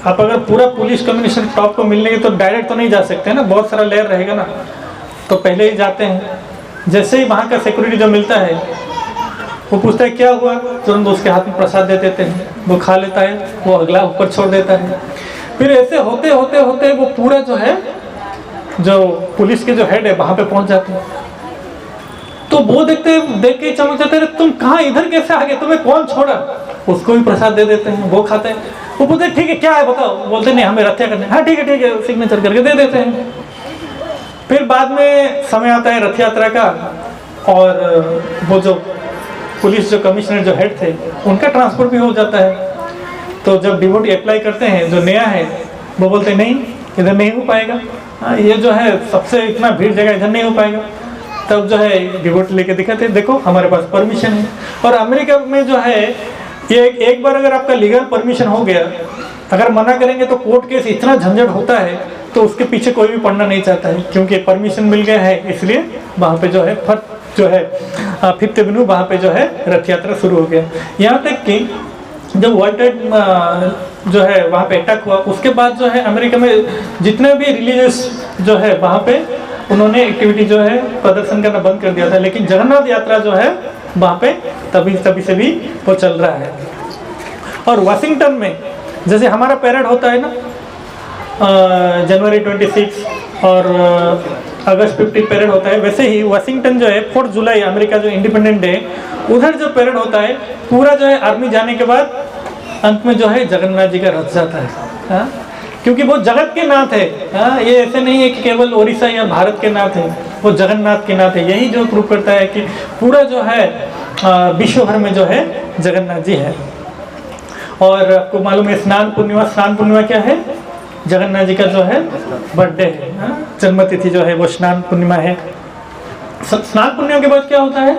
S2: आप अगर पूरा पुलिस कमिश्नर टॉप को मिलने के तो डायरेक्ट तो नहीं जा सकते ना, बहुत सारा लेयर रहेगा ना, तो पहले ही जाते हैं। जैसे ही वहाँ का सिक्योरिटी जो मिलता है वो पूछता है क्या हुआ, तुरंत उसके हाथ में प्रसाद दे देते हैं, वो खा लेता है, वो अगला ऊपर छोड़ देता है। फिर ऐसे होते होते होते वो पूरा जो है जो पुलिस के जो हेड है वहाँ पे पहुँच जाते हैं। तो वो देख के चमक जाते हैं, तुम कहाँ इधर कैसे आ गए, तुम्हें कौन छोड़ा, उसको भी प्रसाद दे देते हैं, वो खाते हैं। वो बोलते हैं ठीक है क्या है बताओ, बोलते नहीं हमें रथ यात्रा करना है, हाँ ठीक है सिग्नेचर करके दे देते हैं। फिर बाद में समय आता है रथ यात्रा का और वो जो पुलिस जो कमिश्नर जो हेड थे उनका ट्रांसफर भी हो जाता है। तो जब डिवोटी अप्लाई करते हैं जो नया है वो बोलते नहीं इधर नहीं हो पाएगा, हाँ ये जो है सबसे इतना भीड़ जगह इधर नहीं हो पाएगा। तब जो है डिवोटी लेके दिखाते देखो हमारे पास परमिशन है। और अमेरिका में जो है ये एक बार अगर आपका लीगल परमिशन हो गया, अगर मना करेंगे तो कोर्ट केस इतना झंझट होता है तो उसके पीछे कोई भी पढ़ना नहीं चाहता है, क्योंकि परमिशन मिल गया है इसलिए वहाँ पे जो है फर्स्ट जो है 5th एवेन्यू वहाँ पे जो है रथ यात्रा शुरू हो गया। यहाँ तक कि जब वर्ल्ड ट्रेड जो है वहाँ पे अटैक हुआ उसके बाद जो है अमेरिका में जितने भी रिलीजियस जो है वहाँ पे उन्होंने एक्टिविटी जो है प्रदर्शन करना बंद कर दिया था, लेकिन जगन्नाथ यात्रा जो है वहाँ पे तभी से भी वो चल रहा है। और वाशिंगटन में जैसे हमारा पैरेड होता है ना जनवरी 26 और अगस्त 15 पैरेड होता है, वैसे ही वाशिंगटन जो है 4 जुलाई अमेरिका जो इंडिपेंडेंट डे उधर जो पैरेड होता है पूरा जो है आर्मी जाने के बाद अंत में जो है जगन्नाथ जी का रथ जाता है, हाँ? क्योंकि वो जगत के नाथ है, हाँ? ये ऐसे नहीं है कि केवल ओडिशा या भारत के नाथ है, वो जगन्नाथ के नाथ है। यही जो प्रूव करता है कि पूरा जो है विश्व भर में जो है जगन्नाथ जी है। और आपको मालूम है स्नान पूर्णिमा क्या है, जगन्नाथ जी का जो है बर्थडे है, जन्मतिथि जो है वो स्नान पूर्णिमा है। स्नान पूर्णिमा के बाद क्या होता है,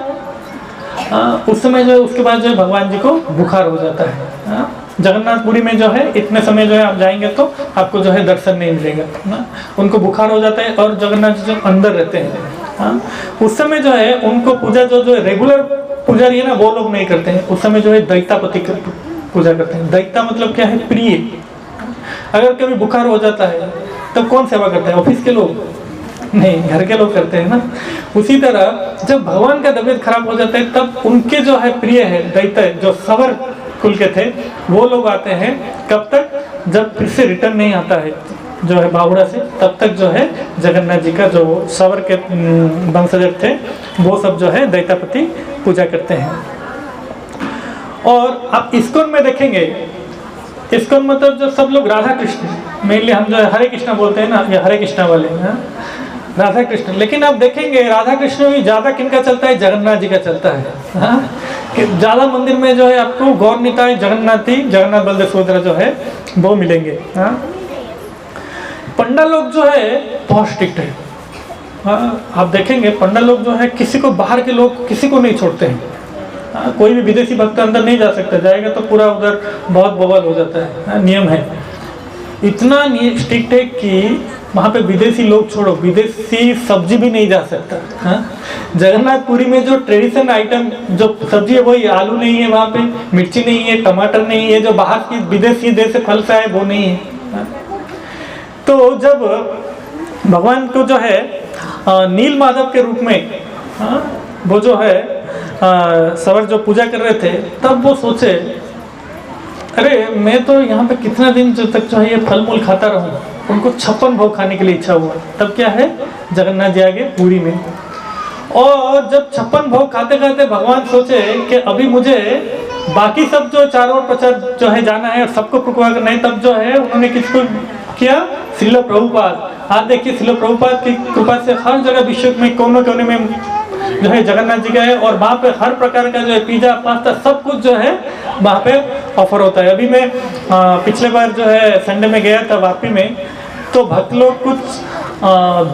S2: उस समय जो है उसके बाद जो है भगवान जी को बुखार हो जाता है, जगन्नाथपुरी में जो है इतने समय जो है आप जाएंगे तो आपको जो है दर्शन नहीं मिलेगा ना। उनको बुखार हो जाता है और जगन्नाथ जी जो अंदर रहते हैं हाँ, उस समय जो है उनको पूजा जो रेगुलर पुजारी है ना वो लोग नहीं करते हैं। उस समय जो है दैतापति पूजा करते हैं। दैता मतलब क्या है? प्रिय। अगर कभी बुखार हो जाता है तब कौन सेवा करता है? ऑफिस के लोग नहीं, घर के लोग करते हैं ना। उसी तरह जब भगवान का तबीयत खराब हो जाता है तब उनके जो है प्रिय है दैत्य जो सवर कुल के थे वो लोग आते हैं। कब तक? जब फिर से रिटर्न नहीं आता है जो है बाहुड़ा से, तब तक जो है जगन्नाथ जी का जो सवर के वंशज थे वो सब जो है दैतापति पूजा करते हैं। और आप इस्कॉन में देखेंगे, इस्कॉन मतलब जो सब लोग राधा कृष्ण, मेनली हम जो है हरे कृष्णा बोलते हैं ना, ये हरे कृष्णा वाले हैं राधा कृष्ण। लेकिन आप देखेंगे राधा कृष्ण भी ज़्यादा किनका चलता है? जगन्नाथ जी का चलता है हाँ? कि ज़्यादा मंदिर में जो है आपको गौर निताय जगन्नाथी, जगन्नाथ बलदेव सुभद्रा जो है वो मिलेंगे हाँ? पंडा लोग जो है बहुत स्ट्रिक्ट है हाँ? आप देखेंगे पंडा लोग जो है किसी को, बाहर के लोग किसी को नहीं छोड़ते हैं हाँ? कोई भी विदेशी भक्त अंदर नहीं जा सकता, जाएगा तो पूरा उधर बहुत बवाल हो जाता है हाँ? नियम है इतना स्ट्रिक्ट है कि वहाँ पे विदेशी लोग छोड़ो, विदेशी सब्जी भी नहीं जा सकता हाँ? जगन्नाथपुरी में जो ट्रेडिशनल आइटम जो सब्जी है वही, आलू नहीं है वहाँ पे, मिर्ची नहीं है, टमाटर नहीं है, जो बाहर की विदेशी देश से फल से है वो नहीं है हाँ? तो जब भगवान को जो है नील माधव के रूप में हाँ? वो जो है सवर जो पूजा कर रहे थे तब वो सोचे अरे मैं तो यहाँ पे कितना दिन जो तक जो है ये फल मूल खाता रहूँ। उनको 56 भोग खाने के लिए इच्छा हुआ। तब क्या है? जगन्नाथ जी आगे पूरी में। और जब 56 भोग खाते खाते भगवान सोचे कि अभी मुझे बाकी सब जो चारों ओर प्रचार जो है जाना है और सबको प्रकुआ करना है, तब जो है उन्होंने किसको किया? श्रील प्रभुपाद। आज देखिए श्रील प्रभुपाद की कृपा से हर जगह विश्व में कोने कोने में जो है जगन्नाथ जी का है और वहाँ पे हर प्रकार का जो है पिज्जा पास्ता सब कुछ जो है वहाँ पे ऑफर होता है। अभी मैं पिछले बार जो है संडे में गया था वापी में, तो भक्त लोग कुछ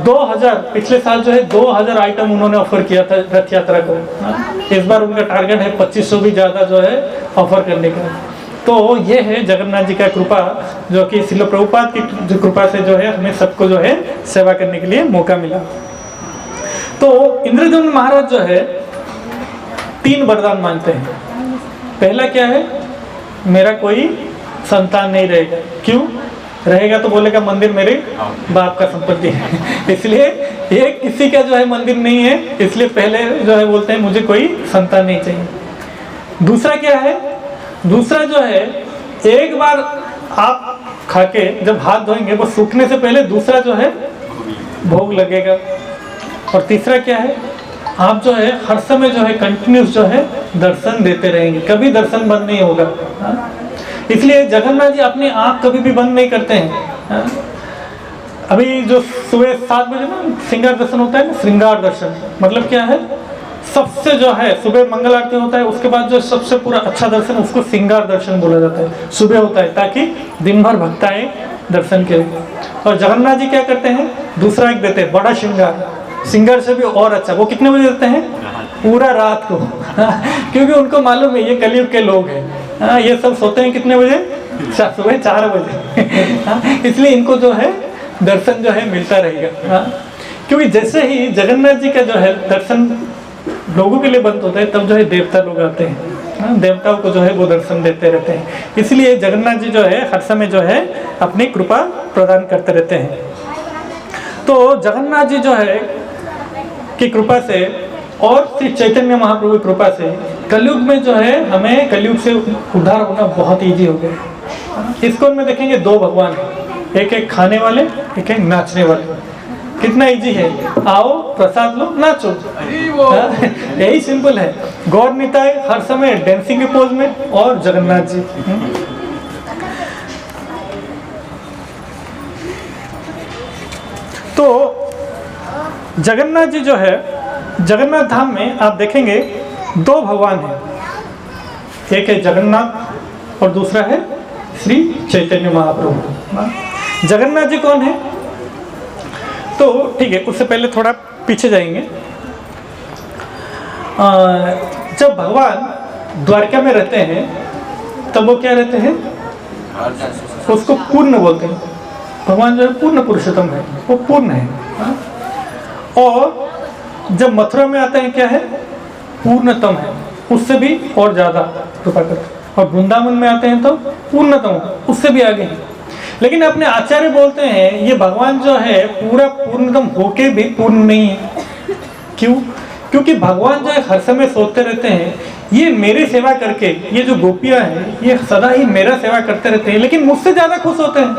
S2: 2000 पिछले साल जो है 2000 आइटम उन्होंने ऑफर किया था रथ यात्रा को। इस बार उनका टारगेट है 2500 भी ज़्यादा जो है ऑफर करने का। तो ये है जगन्नाथ जी का कृपा, जो कि श्रील प्रभुपाद की जो कृपा से जो है हमें सबको जो है सेवा करने के लिए मौका मिला। तो इंद्रद्युम्न महाराज जो है 3 वरदान मांगते हैं। पहला क्या है? मेरा कोई संतान नहीं रहेगा। क्यों रहेगा? तो बोलेगा मंदिर मेरे बाप का संपत्ति है इसलिए ये किसी का जो है मंदिर नहीं है, इसलिए पहले जो है बोलते हैं मुझे कोई संतान नहीं चाहिए। दूसरा क्या है? दूसरा जो है एक बार आप खाके जब हाथ धोएंगे वो सूखने से पहले दूसरा जो है भोग लगेगा। और तीसरा क्या है? आप जो है हर समय जो है कंटिन्यूस जो है दर्शन देते रहेंगे, कभी दर्शन बंद नहीं होगा हाँ? इसलिए जगन्नाथ जी अपने आँख कभी भी बंद नहीं करते हैं हाँ? अभी जो सुबह 7 बजे ना श्रृंगार दर्शन होता है ना, श्रृंगार दर्शन मतलब क्या है? सबसे जो है सुबह मंगल आरती होता है, उसके बाद जो सबसे पूरा अच्छा दर्शन उसको श्रृंगार दर्शन बोला जाता है। सुबह होता है ताकि दिन भर भक्त आए दर्शन के लिए। और जगन्नाथ जी क्या करते हैं? दूसरा एक देते हैं बड़ा श्रृंगार, श्रृंगार से भी और अच्छा। वो कितने बजे देते हैं? पूरा रात को क्योंकि उनको मालूम है ये कलयुग के लोग हैं ये सब सोते हैं कितने बजे? सुबह 4 बजे इसलिए इनको जो है दर्शन जो है मिलता रहेगा क्योंकि जैसे ही जगन्नाथ जी का जो है दर्शन लोगों के लिए बंद होता है तब जो है देवता लोग आते हैं देवताओं को जो है वो दर्शन देते रहते हैं। इसलिए जगन्नाथ जी जो है हर समय जो है अपनी कृपा प्रदान करते रहते हैं। तो जगन्नाथ जी जो है की कृपा से और श्री चैतन्य महाप्रभु की कृपा से कलयुग में जो है हमें कलयुग से उद्धार होना बहुत ईजी हो गया। इसको में देखेंगे 2 भगवान, एक एक खाने वाले, एक एक नाचने वाले। कितना इजी है, आओ प्रसाद लो नाचो यही सिंपल है। गौर निताय हर समय डांसिंग के पोज में और जगन्नाथ जी तो जगन्नाथ जी जो है जगन्नाथ धाम में आप देखेंगे 2 भगवान हैं, एक है जगन्नाथ और दूसरा है श्री चैतन्य महाप्रभु। जगन्नाथ जी कौन है? तो ठीक है, उससे पहले थोड़ा पीछे जाएंगे। जब भगवान द्वारका में रहते हैं तब वो क्या रहते हैं? उसको पूर्ण बोलते हैं। भगवान जो है पूर्ण पुरुषोत्तम है, वो पूर्ण है। हाँ? और जब मथुरा में आते हैं क्या है, पूर्णतम है, उससे भी और ज़्यादा कृपा करते हैं। और वृंदावन में आते हैं तो पूर्णतम, उससे भी आगे है। लेकिन अपने आचार्य बोलते हैं ये भगवान जो है पूरा पूर्णतम होके भी पूर्ण नहीं है। क्यों? क्योंकि भगवान जो है हर समय सोचते रहते हैं ये मेरी सेवा करके, ये जो गोपियां हैं ये सदा ही मेरा सेवा करते रहते हैं, लेकिन मुझसे ज़्यादा खुश होते हैं।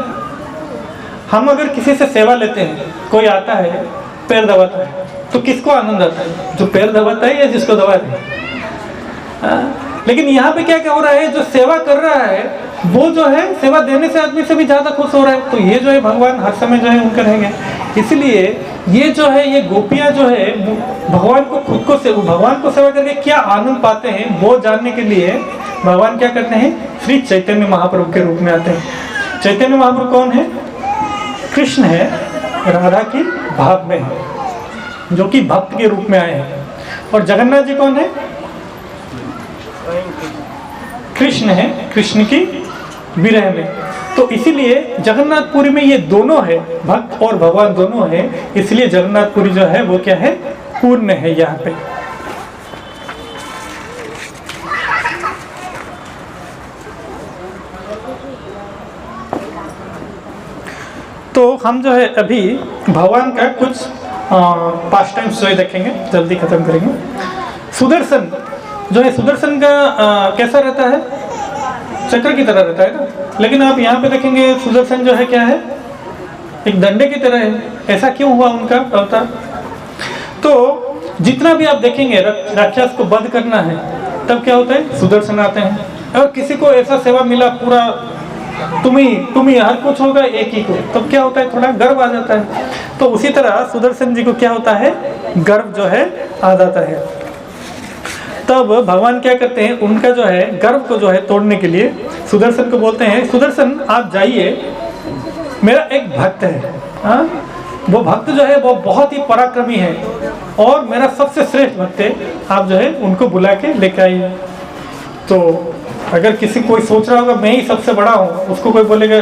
S2: हम अगर किसी से सेवा लेते हैं, कोई आता है पैर दबाता है, तो किसको आनंद आता है? जो पैर दबाता है या जिसको दबा रहे हैं। लेकिन यहाँ पे क्या क्या हो रहा है, जो सेवा कर रहा है वो जो है सेवा देने से आदमी से भी ज़्यादा खुश हो रहा है। तो ये जो है भगवान हर समय जो है उनका रहेंगे। इसलिए ये जो है ये गोपियाँ जो है भगवान को खुद को भगवान को सेवा करके क्या आनंद पाते हैं वो जानने के लिए भगवान क्या करते हैं, श्री चैतन्य महाप्रभु के रूप में आते हैं। चैतन्य महाप्रभु कौन है? कृष्ण है, राधा की भाव में है, जो कि भक्त के रूप में आए हैं। और जगन्नाथ जी कौन है? कृष्ण है, कृष्ण की विरह में। तो इसीलिए जगन्नाथपुरी में ये दोनों है, भक्त और भगवान दोनों है। इसलिए जगन्नाथपुरी जो है वो क्या है, पूर्ण है यहाँ पे। तो हम जो है अभी भगवान का कुछ पास्ट टाइम जो देखेंगे, जल्दी खत्म करेंगे। सुदर्शन जो है, सुदर्शन का कैसा रहता है? चक्र की तरह रहता है ना। लेकिन आप यहाँ पे देखेंगे सुदर्शन जो है क्या है, एक डंडे की तरह है। ऐसा क्यों हुआ उनका अवतार? तो जितना भी आप देखेंगे राक्षस को वध करना है, तब क्या होता है, सुदर्शन आते हैं। और किसी को ऐसा सेवा मिला पूरा तुम ही हर कुछ होगा एक ही को, तब क्या होता है, थोड़ा गर्व आ जाता है। तो उसी तरह सुदर्शन जी को क्या होता है, गर्व जो है आ जाता है। तब भगवान क्या करते हैं, उनका जो है गर्व को जो है तोड़ने के लिए सुदर्शन को बोलते हैं, सुदर्शन आप जाइए, मेरा एक भक्त है। हाँ, वो भक्त जो है वो बहुत ही पराक्रमी है और मेरा सबसे श्रेष्ठ भक्त है, आप जो है उनको बुला के लेके आइए। तो अगर किसी कोई सोच रहा होगा मैं ही सबसे बड़ा हूँ, उसको कोई बोलेगा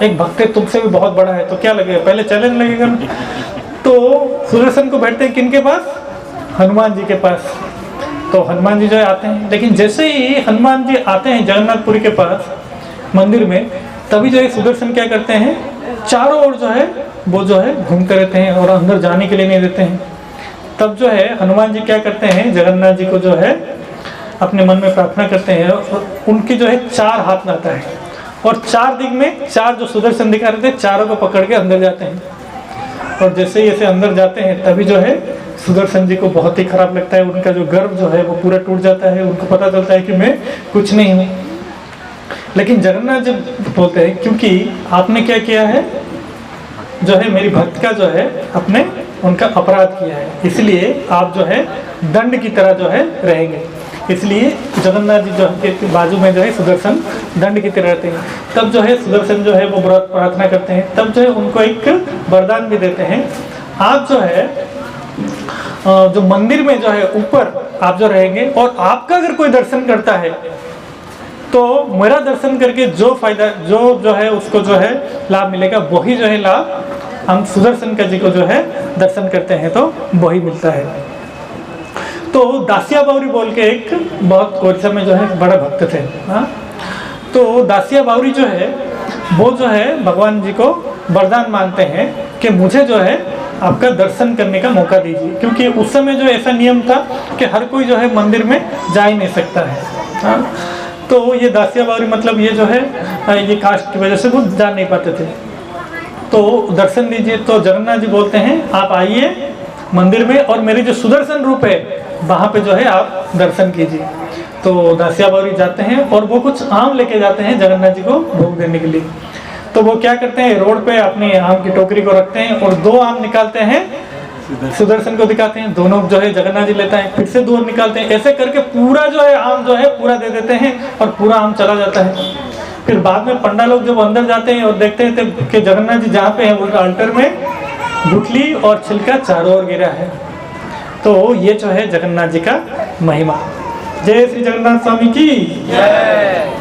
S2: एक भक्त है तुमसे भी बहुत बड़ा है, तो क्या लगेगा, पहले चैलेंज लगेगा ना। तो सुदर्शन को बैठते हैं किनके पास, हनुमान जी के पास। तो हनुमान जी जो है आते हैं, लेकिन जैसे ही हनुमान जी आते हैं जगन्नाथपुरी के पास मंदिर में, तभी जो है सुदर्शन क्या करते हैं, चारों ओर जो है वो जो है घूमते रहते हैं और अंदर जाने के लिए नहीं देते हैं। तब जो है हनुमान जी क्या करते हैं, जगन्नाथ जी को जो है अपने मन में प्रार्थना करते हैं और उनके जो है 4 हाथ में आता है और 4 दिग में 4 जो सुदर्शन दिखा रहे थे, चारों को पकड़ के अंदर जाते हैं। और जैसे ही ऐसे अंदर जाते हैं तभी जो है सुदर्शन जी को बहुत ही खराब लगता है, उनका जो गर्व जो है वो पूरा टूट जाता है। उनको पता चलता है कि मैं कुछ नहीं हूँ। लेकिन जगन्नाथ जी बोलते हैं क्योंकि आपने क्या किया है, जो है मेरी भक्त का जो है अपने उनका अपराध किया है, इसलिए आप जो है दंड की तरह जो है रहेंगे। इसलिए जगन्नाथ जी जो के बाजू में जो है सुदर्शन दंड की तरह रहते हैं। तब जो है सुदर्शन जो है वो व्रत प्रार्थना करते हैं, तब जो है उनको एक वरदान भी देते हैं, आप जो है जो मंदिर में जो है ऊपर आप जो रहेंगे और आपका अगर कोई दर्शन करता है तो मेरा दर्शन करके जो फायदा जो है उसको जो है लाभ मिलेगा, वही जो है लाभ हम सुदर्शन का जी को जो है दर्शन करते हैं तो वही मिलता है। तो दासिया बावरी बोल के एक बहुत ओडिशा में जो है बड़ा भक्त थे। हाँ, तो दासिया बावरी जो है वो जो है भगवान जी को वरदान मांगते हैं कि मुझे जो है आपका दर्शन करने का मौका दीजिए, क्योंकि उस समय जो ऐसा नियम था कि हर कोई जो है मंदिर में जा ही नहीं सकता है। हाँ, तो ये दासिया बावरी मतलब ये जो है ये कास्ट की वजह से वो जा नहीं पाते थे, तो दर्शन दीजिए। तो जगन्नाथ जी बोलते हैं आप आइए मंदिर में और मेरे जो सुदर्शन रूप है वहाँ पे जो है आप दर्शन कीजिए। तो दासिया बावरी जाते हैं और वो कुछ आम लेके जाते हैं जगन्नाथ जी को भोग देने के लिए। तो वो क्या करते हैं, रोड पे अपनी आम की टोकरी को रखते हैं और 2 आम निकालते हैं, सुदर्शन को दिखाते हैं, दोनों जो है जगन्नाथ जी लेता है, फिर से 2 निकालते हैं, ऐसे करके पूरा जो है आम जो है पूरा दे देते हैं और पूरा आम चला जाता है। फिर बाद में पंडा लोग जब अंदर जाते हैं और देखते हैं कि जगन्नाथ जी जहाँ पे है उनका अल्टर में गुठली और छिलका चारों ओर गिरा है। तो ये जो है जगन्नाथ जी का महिमा। जय श्री जगन्नाथ स्वामी की जय।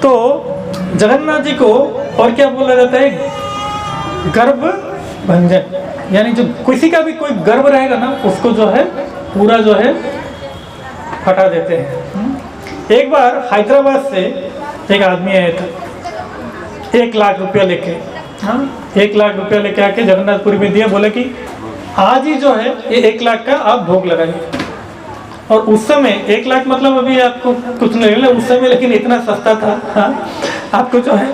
S2: तो जगन्नाथ जी को और क्या बोला जाता है, गर्भ भंजन, यानी जो किसी का भी कोई गर्व रहेगा ना उसको जो है पूरा जो है हटा देते हैं। एक बार हैदराबाद से एक आदमी आया था 1 लाख रुपया लेके, 1 लाख रुपया लेके आके जगन्नाथपुरी में दिया, बोले कि आज ही जो है ये 1 लाख का आप भोग लगाइए। और उस समय 1 लाख मतलब अभी आपको कुछ नहीं मिला उस समय, लेकिन इतना सस्ता था। आपको जो है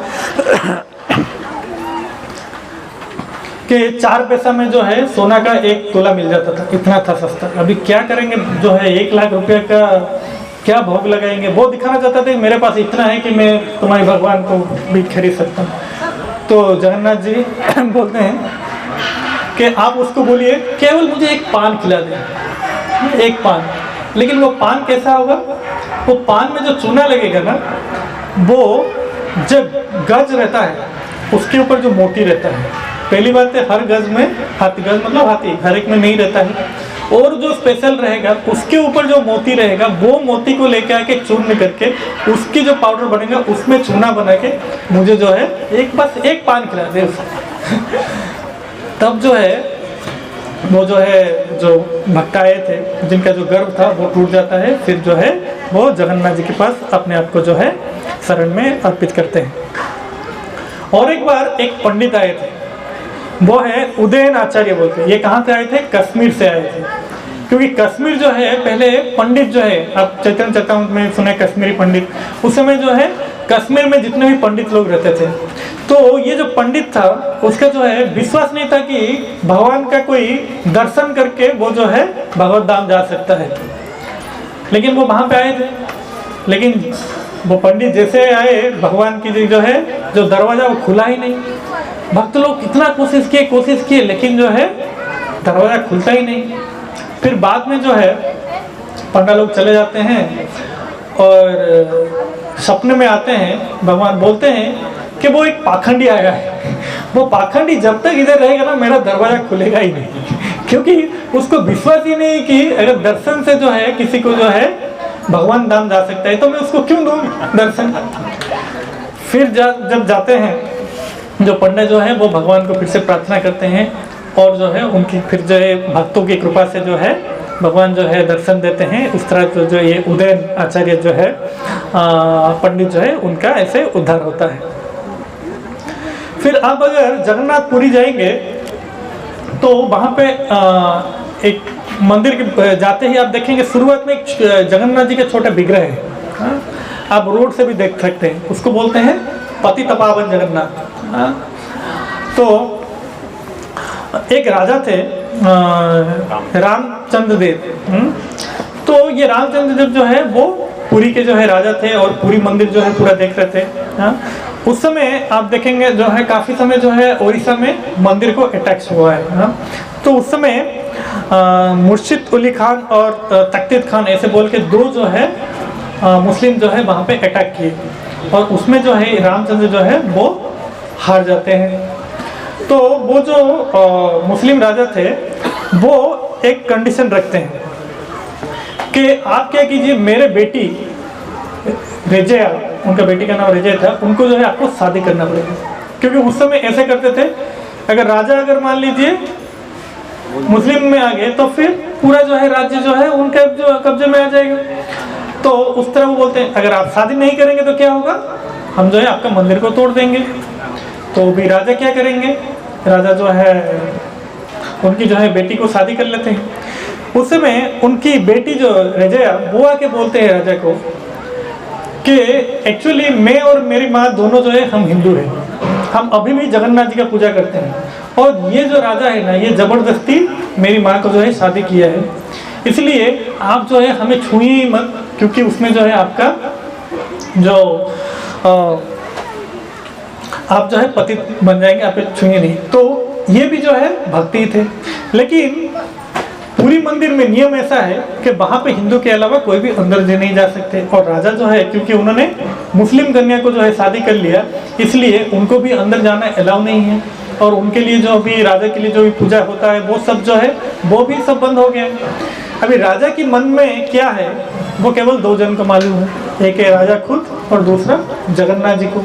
S2: कि 4 पैसा में जो है सोना का 1 तोला मिल जाता था, इतना था सस्ता। अभी क्या करेंगे, जो है 1 लाख रुपया का क्या भोग लगाएंगे। वो दिखाना चाहता था मेरे पास इतना है कि मैं तुम्हारे भगवान को भी खरीद सकता हूँ। तो जगन्नाथ जी बोलते हैं कि आप उसको बोलिए केवल मुझे 1 पान खिला दें, 1 पान। लेकिन वो पान कैसा होगा, वो पान में जो चूना लगेगा ना, वो जब गज रहता है उसके ऊपर जो मोती रहता है, पहली बात है हर गज में हाथी, गज मतलब हाथी, हर एक में नहीं रहता है। और जो स्पेशल रहेगा उसके ऊपर जो मोती रहेगा, वो मोती को लेके आके चूर्ण करके उसकी जो पाउडर बनेगा उसमें चूना बना के मुझे जो है बस 1 पान खिला दे उसको। तब जो है वो जो है जो भक्त आए थे जिनका जो गर्व था वो टूट जाता है, फिर जो है वो जगन्नाथ जी के पास अपने आप को जो है शरण में अर्पित करते हैं। और एक बार एक पंडित आए थे, वो है उदयन आचार्य बोलते हैं। ये कहाँ से आए थे, कश्मीर से आए थे। क्योंकि कश्मीर जो है पहले पंडित जो है, आप चैतन्य चरितामृत में सुने कश्मीरी पंडित, उस समय जो है कश्मीर में जितने भी पंडित लोग रहते थे, तो ये जो पंडित था उसका जो है विश्वास नहीं था कि भगवान का कोई दर्शन करके वो जो है भगवत धाम जा सकता है। लेकिन वो वहाँ पे आए थे, लेकिन वो पंडित जैसे आए भगवान की जो है जो दरवाजा वो खुला ही नहीं। भक्त लोग कितना कोशिश किए लेकिन जो है दरवाजा खुलता ही नहीं। फिर बाद में जो है पंडा लोग चले जाते हैं और सपने में आते हैं, भगवान बोलते हैं कि वो एक पाखंडी आया है, वो पाखंडी जब तक इधर रहेगा ना मेरा दरवाजा खुलेगा ही नहीं, क्योंकि उसको विश्वास ही नहीं कि अगर दर्शन से जो है किसी को जो है भगवान धाम जा सकता है तो मैं उसको क्यों दूँ दर्शन। फिर जब जाते हैं जो पंडा जो है वो भगवान को फिर से प्रार्थना करते हैं और जो है उनकी फिर जो है भक्तों की कृपा से जो है भगवान जो है दर्शन देते हैं। उस तरह तो जो ये उदयन आचार्य जो है पंडित जो है उनका ऐसे उद्धार होता है। फिर आप अगर जगन्नाथपुरी जाएंगे तो वहाँ पे एक मंदिर के जाते ही आप देखेंगे शुरुआत में एक जगन्नाथ जी का छोटा विग्रह है, आप रोड से भी देख सकते हैं, उसको बोलते हैं पतितपावन जगन्नाथ। तो एक राजा थे रामचंद्र देव, तो ये रामचंद्र देव जो है वो पुरी के जो है राजा थे और पुरी मंदिर जो है पूरा देख रहे थे। उस समय आप देखेंगे जो है काफ़ी समय जो है उड़ीसा में मंदिर को अटैक्स हुआ है। तो उस समय मुर्शिद अली खान और तख्तित खान ऐसे बोल के 2 जो है मुस्लिम जो है वहाँ पे अटैक किए और उसमें जो है रामचंद्र जो है वो हार जाते हैं। तो वो जो मुस्लिम राजा थे वो एक कंडीशन रखते हैं कि आप क्या कीजिए, मेरे बेटी रेजया, उनका बेटी का नाम रेजया था, उनको जो है आपको शादी करना पड़ेगा। क्योंकि उस समय ऐसे करते थे, अगर राजा अगर मान लीजिए मुस्लिम में आ गए तो फिर पूरा जो है राज्य जो है उनके जो कब्जे में आ जाएगा। तो उस तरह वो बोलते हैं अगर आप शादी नहीं करेंगे तो क्या होगा, हम जो है आपका मंदिर को तोड़ देंगे। तो भी राजा क्या करेंगे, राजा जो है उनकी जो है बेटी को शादी कर लेते हैं। उस समय उनकी बेटी जो रेजया वो आके बोलते हैं राजा को कि एक्चुअली मैं और मेरी माँ दोनों जो है हम हिंदू हैं, हम अभी भी जगन्नाथ जी का पूजा करते हैं और ये जो राजा है ना ये ज़बरदस्ती मेरी माँ को जो है शादी किया है, इसलिए आप जो है हमें छुइए ही मत, क्योंकि उसमें जो है आपका जो आप जो है पति बन जाएंगे, आप छुइए नहीं। तो ये भी जो है भक्ति थे। लेकिन पूरी मंदिर में नियम ऐसा है कि वहाँ पे हिंदू के अलावा कोई भी अंदर नहीं जा सकते। और राजा जो है क्योंकि उन्होंने मुस्लिम कन्या को जो है शादी कर लिया, इसलिए उनको भी अंदर जाना अलाउ नहीं है। और उनके लिए जो भी राजा के लिए जो भी पूजा होता है वो सब जो है वो भी सब बंद हो गया। अभी राजा के मन में क्या है वो केवल 2 जन को मालूम है, एक है राजा खुद और दूसरा जगन्नाथ जी को।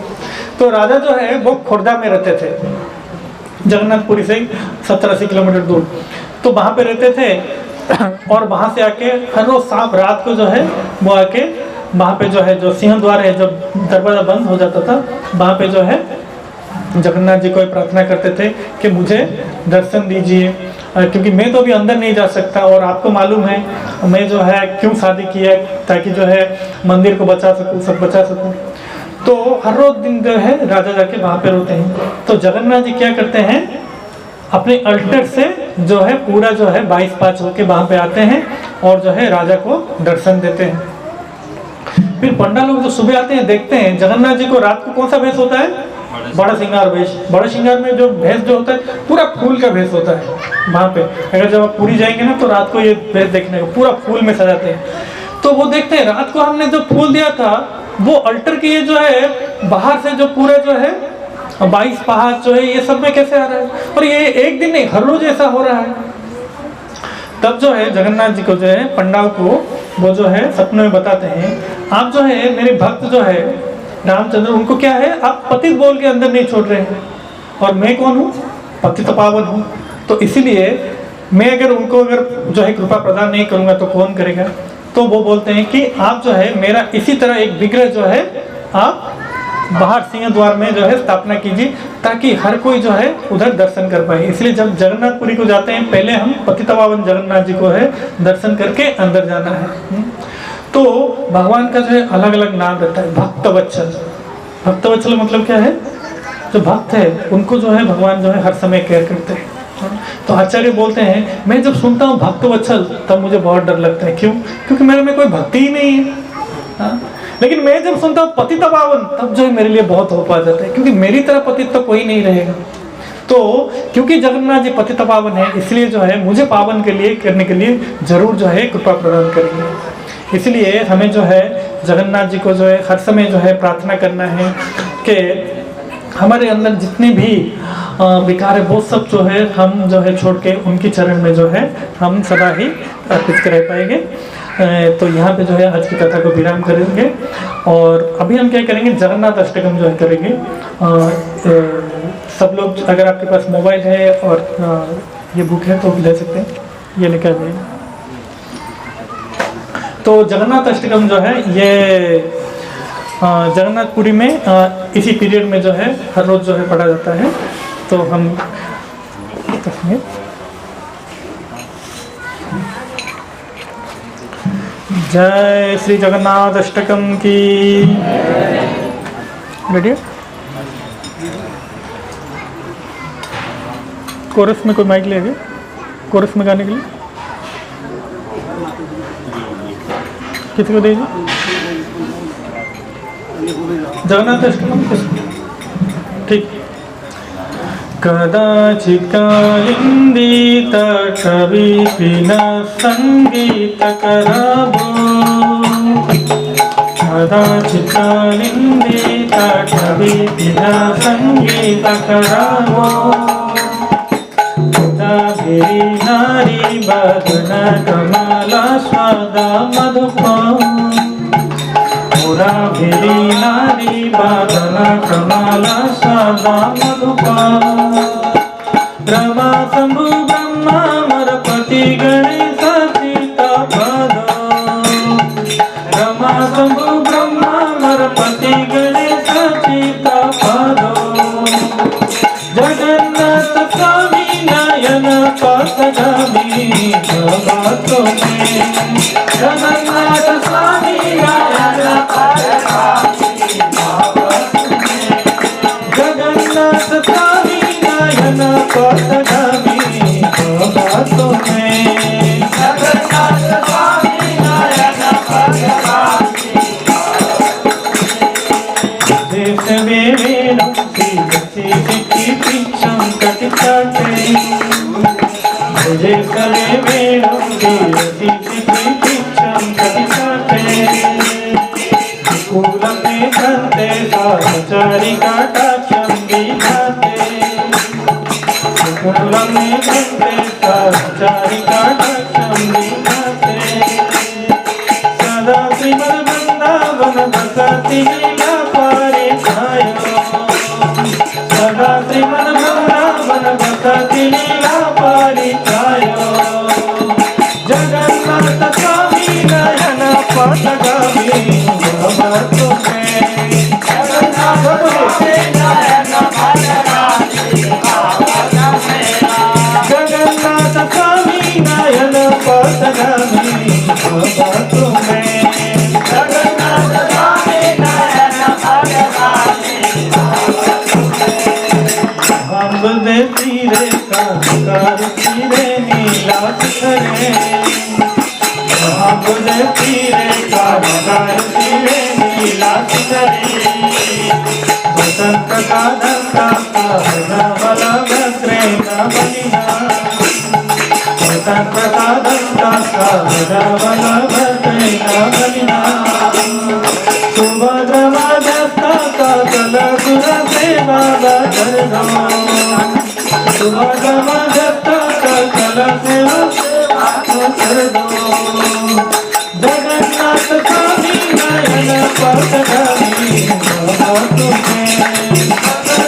S2: तो राजा जो है वो खुर्दा में रहते थे, जगन्नाथपुरी से 70-80 किलोमीटर दूर। तो वहाँ पे रहते थे और वहाँ से आके हर रोज शाम रात को जो है वो आके वहाँ पे जो है जो सिंह द्वार है, जब दरवाज़ा बंद हो जाता था वहाँ पे जो है जगन्नाथ जी को प्रार्थना करते थे कि मुझे दर्शन दीजिए, क्योंकि मैं तो अभी अंदर नहीं जा सकता और आपको मालूम है मैं जो है क्यों शादी किया, ताकि जो है मंदिर को बचा सकूँ, सब बचा सकूँ। तो हर रोज दिन जो है राजा जाके वहाँ पे रोते हैं। तो जगन्नाथ जी क्या करते हैं, अपने अल्टर से जो है पूरा जो है 22-5 होके वहाँ पे आते हैं और जो है राजा को दर्शन देते हैं। फिर पंडा लोग जो सुबह आते हैं देखते हैं जगन्नाथ जी को रात को कौन सा भेष होता है, बड़ा श्रृंगार वेश। बड़ा श्रृंगार में जो भेष जो होता है पूरा फूल का भेष होता है वहाँ पे। अगर जब आप पूरी जाएंगे ना तो रात को ये भेष देखने को पूरा फूल में सजाते हैं। तो वो देखते हैं रात को हमने जो फूल दिया था वो अल्टर के ये जो है बाहर से जो पूरे जो है 22 पहाड़ जो है ये सब में कैसे आ रहा है, और ये एक दिन नहीं हर रोज ऐसा हो रहा है। तब जो है जगन्नाथ जी को जो है पंडाल को वो जो है सपने में बताते हैं, आप जो है मेरे भक्त जो है रामचंद्र, उनको क्या है आप पतित बोल के अंदर नहीं छोड़ रहे हैं, और मैं कौन हूँ, पतित पावन हूँ। तो इसीलिए मैं अगर उनको अगर जो है कृपा प्रदान नहीं करूँगा तो कौन करेगा। तो वो बोलते हैं कि आप जो है मेरा इसी तरह एक विग्रह जो है आप बाहर सिंह द्वार में जो है स्थापना कीजिए, ताकि हर कोई जो है उधर दर्शन कर पाए। इसलिए जब जगन्नाथपुरी को जाते हैं पहले हम पतित पावन जगन्नाथ जी को है दर्शन करके अंदर जाना है। तो भगवान का जो है अलग अलग नाम रहता है, भक्तवत्सल। भक्तवत्सल मतलब क्या है, जो भक्त है उनको जो है भगवान जो है हर समय केयर करते हैं। तो आचार्य बोलते हैं मैं जब सुनता हूँ भक्तवत्सल तब मुझे बहुत डर लगता है। क्यों? क्योंकि मेरे में कोई भक्ति ही नहीं है। लेकिन मैं जब सुनता हूँ पतित पावन तब जो है मेरे लिए बहुत होप आ जाता है, क्योंकि मेरी तरह पतित तो कोई नहीं रहेगा। तो क्योंकि जगन्नाथ जी पतित पावन है इसलिए जो है मुझे पावन के लिए करने के लिए जरूर जो है कृपा प्रदान करेंगे। इसलिए हमें जो है जगन्नाथ जी को जो है हर समय जो है प्रार्थना करना है कि हमारे अंदर जितने भी विकार है वो सब जो है हम जो है छोड़ के उनके चरण में जो है हम सदा ही अर्पित कर पाएंगे। तो यहाँ पे जो है आज की कथा को विराम करेंगे और अभी हम क्या करेंगे, जगन्नाथ अष्टकम जो है करेंगे। सब लोग अगर आपके पास मोबाइल है और ये बुक है तो ले सकते हैं, ये लेकर आइए। तो जगन्नाथ अष्टकम जो है ये जगन्नाथपुरी में इसी पीरियड में जो है हर रोज जो है पढ़ा जाता है। तो हम जय श्री जगन्नाथ अष्टकम की। रेडी? कोरस में कोई माइक ले गए कोरस में गाने के लिए? किसी को दीजिए। जगन्नाथ अष्टकम ठीक। कदाचित् कालिंदी तटवीपिन संगीतकरावो, कदाचित् कालिंदी तटवीपिन संगीतकरावो, उदागिरी नारी बदन कमला स्वादा मधुपा, उदागिरी नारी बदन कमला स्वादा मधुपा, रमा शंभु ब्रह्मा मरपति गणेश सीता पदो, रमा शंभु ब्रह्मा मरपति गणेश सीता पदो, जगन्नाथ स्वामी नयन पथगामी भगवतो में, जगन्नाथ स्वामी नयन पथगामी भगवतो में, जगन्नाथ स्वामी नयन पथगामी भगवतो में, जगन्नाथ स्वामी नयन पथगामी देश में वेणु सीति पिछम कटिताते, देश में वेणु सीति पिछम कटिताते, कुल में धंते साचारी काटाक्षम विधाते, कुल में धंते साचारी काटाक्षम विधाते, सदा लीलास करे महाबुल पीरे कामदार पीरे लीलास करे बसंत का दंता का बला भद्रे का बलिना बसंत का दंता का बला भद्रे का बलिना सुभद्रमा दस्ता का कलपुर से बाबा कर दो सुभद्रमा दस्ता का कलपुर से बाबा कर दो जगन्नाथ स्वामी नयन पथगामी बाबा तुम्हें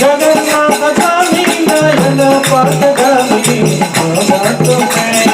S2: जगन्नाथ स्वामी नयन पथगामी बाबा तुम्हें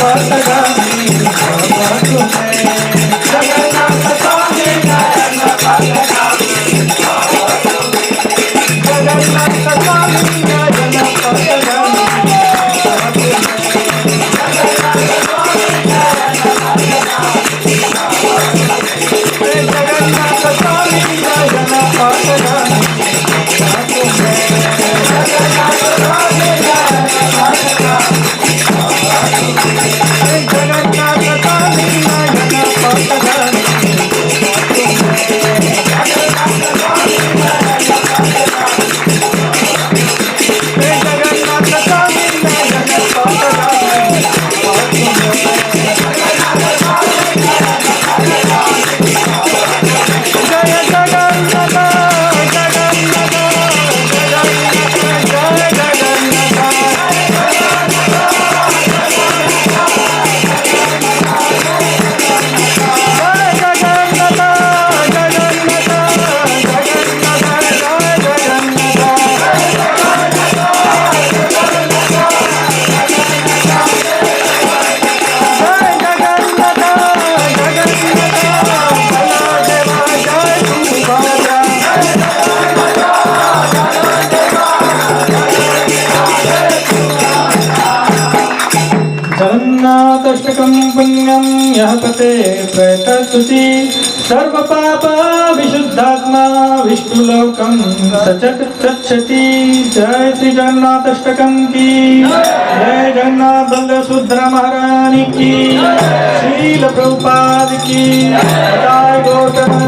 S2: पथगामी बाबा तुम्हें। जगन्नाथ स्वामी नयन पथगामी बाबा तुम्हें। जगन्नाथ स्वामी नयन पथगामी बाबा तुम्हें। जगन्नाथ स्वामी नयन पथगामी जगन्नाथाष्टकं पुण्यं यः पते प्रयतस्तुति सर्वपाप विशुद्धात्मा विष्णुलोकं सचक्षति। जय श्री जगन्नाथाष्टकं की जय। जगन्नाथ बलदेव सुभद्रा महारानी की, श्रील प्रभुपाद की जय। गौतम